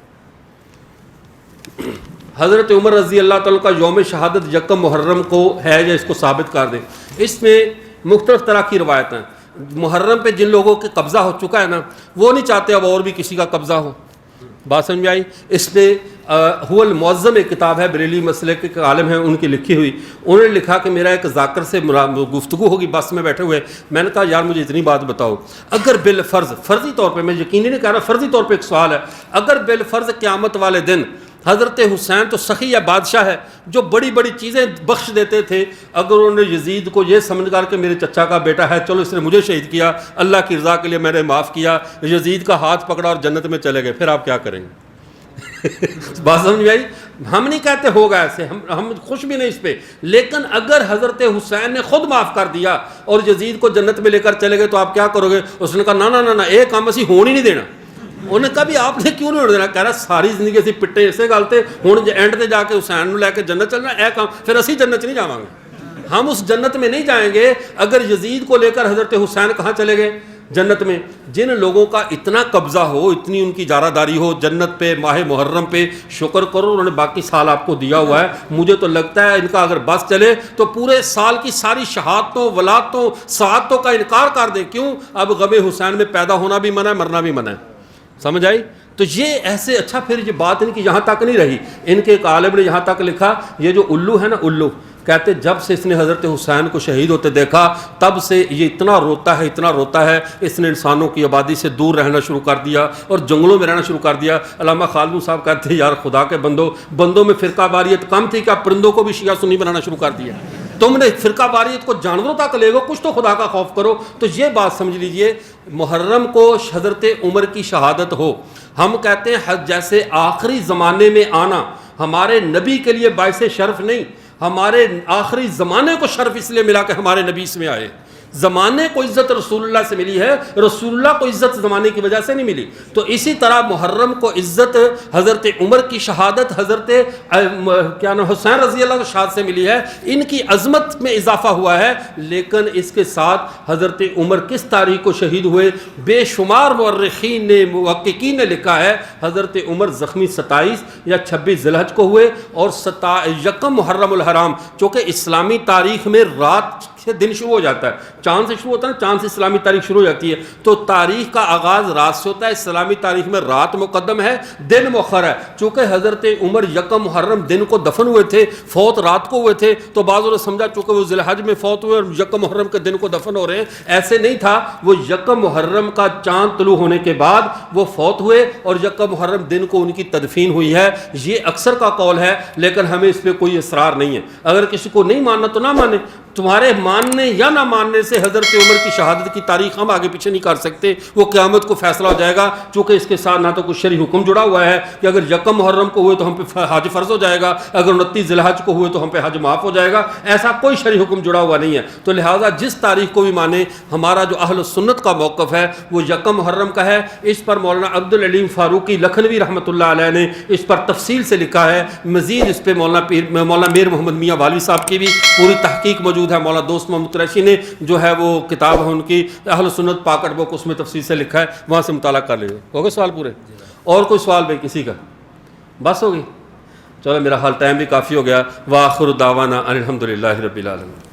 حضرت عمر رضی اللہ تعالیٰ کا یوم شہادت یکم محرم کو ہے یا اس کو ثابت کر دیں. اس میں مختلف طرح کی روایتیں. محرم پہ جن لوگوں کے قبضہ ہو چکا ہے نا, وہ نہیں چاہتے اب اور بھی کسی کا قبضہ ہو. بات سمجھ میں آئی؟ اس میں هو المعظم ایک کتاب ہے, بریلی مسئلے کے عالم ہیں ان کی لکھی ہوئی. انہوں نے لکھا کہ میرا ایک ذاکر سے گفتگو ہوگی بس میں بیٹھے ہوئے. میں نے کہا یار مجھے اتنی بات بتاؤ, اگر بالفرض فرضی طور پہ, میں یقینی نہیں کہہ رہا, فرضی طور پہ ایک سوال ہے, اگر بالفرض قیامت والے دن حضرت حسین تو سخی یا بادشاہ ہے جو بڑی بڑی چیزیں بخش دیتے تھے, اگر انہوں نے یزید کو یہ سمجھ کر کہ میرے چچا کا بیٹا ہے, چلو اس نے مجھے شہید کیا, اللہ کی رضا کے لیے میں نے معاف کیا, یزید کا ہاتھ پکڑا اور جنت میں چلے گئے, پھر آپ کیا کریں گے؟ بات سمجھ میں آئی؟ ہم نہیں کہتے ہوگا ایسے، ہم خوش بھی نہیں اس پہ، لیکن اگر حضرت حسین نے خود معاف کر دیا اور یزید کو جنت میں لے کر چلے گئے تو آپ کیا کرو گے؟ اس نے کہا نہ ایک کام اسی ہون ہی نہیں دینا۔ انہوں نے کہا بھی آپ نے کیوں نہیں ہونے دینا؟ کہہ رہا ساری زندگی اسی پٹے اسے گالتے، ہوں اینڈ تے جا کے حسین نو لے کے جنت چلنا اے کام، پھر اسی جنت نہیں جاواں گے، ہم اس جنت میں نہیں جائیں گے۔ اگر یزید کو لے کر حضرت حسین کہاں چلے گئے؟ جنت میں۔ جن لوگوں کا اتنا قبضہ ہو، اتنی ان کی جارہ داری ہو جنت پہ، ماہ محرم پہ، شکر کرو انہوں نے باقی سال آپ کو دیا ہوا ہے۔ مجھے تو لگتا ہے ان کا اگر بس چلے تو پورے سال کی ساری شہادتوں، ولادتوں، سعادتوں کا انکار کر دیں۔ کیوں؟ اب غم حسین میں پیدا ہونا بھی منع ہے، مرنا بھی منع ہے۔ سمجھ آئی؟ تو یہ ایسے، اچھا پھر یہ بات ان کی یہاں تک نہیں رہی، ان کے ایک عالم نے یہاں تک لکھا، یہ جو الو ہے نا، الو کہتے جب سے اس نے حضرت حسین کو شہید ہوتے دیکھا تب سے یہ اتنا روتا ہے، اس نے انسانوں کی آبادی سے دور رہنا شروع کر دیا اور جنگلوں میں رہنا شروع کر دیا۔ علامہ خالدون صاحب کہتے ہیں یار خدا کے بندوں میں فرقہ واریت کم تھی، کیا پرندوں کو بھی شیعہ سنی بنانا شروع کر دیا؟ تم نے فرقہ واریت کو جانوروں تک لے گو، کچھ تو خدا کا خوف کرو۔ تو یہ بات سمجھ لیجئے، محرم کو حضرت عمر کی شہادت ہو، ہم کہتے ہیں جیسے آخری زمانے میں آنا ہمارے نبی کے لیے باعث شرف نہیں، ہمارے آخری زمانے کو شرف اس لیے ملا کہ ہمارے نبی اس میں آئے۔ زمانے کو عزت رسول اللہ سے ملی ہے، رسول اللہ کو عزت زمانے کی وجہ سے نہیں ملی۔ تو اسی طرح محرم کو عزت حضرت عمر کی شہادت، حضرت حسین رضی اللہ عنہ شہادت سے ملی ہے، ان کی عظمت میں اضافہ ہوا ہے۔ لیکن اس کے ساتھ حضرت عمر کس تاریخ کو شہید ہوئے؟ بے شمار مورخین نے، محققین نے لکھا ہے حضرت عمر زخمی 27 یا 26 ذی الحج کو ہوئے، اور 1 محرم الحرام، چونکہ اسلامی تاریخ میں رات سے دن شروع ہو جاتا ہے، چاند سے شروع ہوتا ہے، چاند سے اسلامی تاریخ شروع ہو جاتی ہے، تو تاریخ کا آغاز رات سے ہوتا ہے۔ اسلامی تاریخ میں رات مقدم ہے، دن مؤخر ہے۔ چونکہ حضرت عمر 1 محرم دن کو دفن ہوئے تھے، فوت رات کو ہوئے تھے، تو بعضوں نے سمجھا چونکہ وہ ذی الحج میں فوت ہوئے اور 1 محرم کے دن کو دفن ہو رہے ہیں، ایسے نہیں تھا۔ وہ 1 محرم کا چاند طلوع ہونے کے بعد وہ فوت ہوئے اور 1 محرم دن کو ان کی تدفین ہوئی ہے۔ یہ اکثر کا قول ہے، لیکن ہمیں اس پہ کوئی اصرار نہیں ہے۔ اگر کسی کو نہیں ماننا تو نہ مانے، تمہارے ماننے یا نہ ماننے سے حضرت عمر کی شہادت کی تاریخ ہم آگے پیچھے نہیں کر سکتے، وہ قیامت کو فیصلہ ہو جائے گا۔ چونکہ اس کے ساتھ نہ تو کوئی شرعی حکم جڑا ہوا ہے کہ اگر 1 محرم کو ہوئے تو ہم پہ حج فرض ہو جائے گا، اگر 29 ذی الحج کو ہوئے تو ہم پہ حج معاف ہو جائے گا، ایسا کوئی شرعی حکم جڑا ہوا نہیں ہے۔ تو لہٰذا جس تاریخ کو بھی مانے، ہمارا جو اہل سنت کا موقف ہے وہ 1 محرم کا ہے۔ اس پر مولانا عبدالعلیم فاروقی لکھنوی رحمۃ اللہ علیہ نے اس پر تفصیل سے لکھا ہے۔ مزید اس پہ مولانا میر محمد میاں والوی صاحب کی بھی پوری تحقیق موجود ہے۔ مولانا دوست محمد قریشی نے جو ہے وہ کتاب ہے ان کی اہل سنت پاکٹ بک، اس میں تفصیل سے لکھا ہے، وہاں سے مطالعہ کر لیجیے۔ ہو گئے سوال پورے؟ اور کوئی سوال بھائی کسی کا؟ بس ہوگی؟ چلو میرا حال ٹائم بھی کافی ہو گیا۔ وآخر دعوانا ان الحمدللہ رب العالمین۔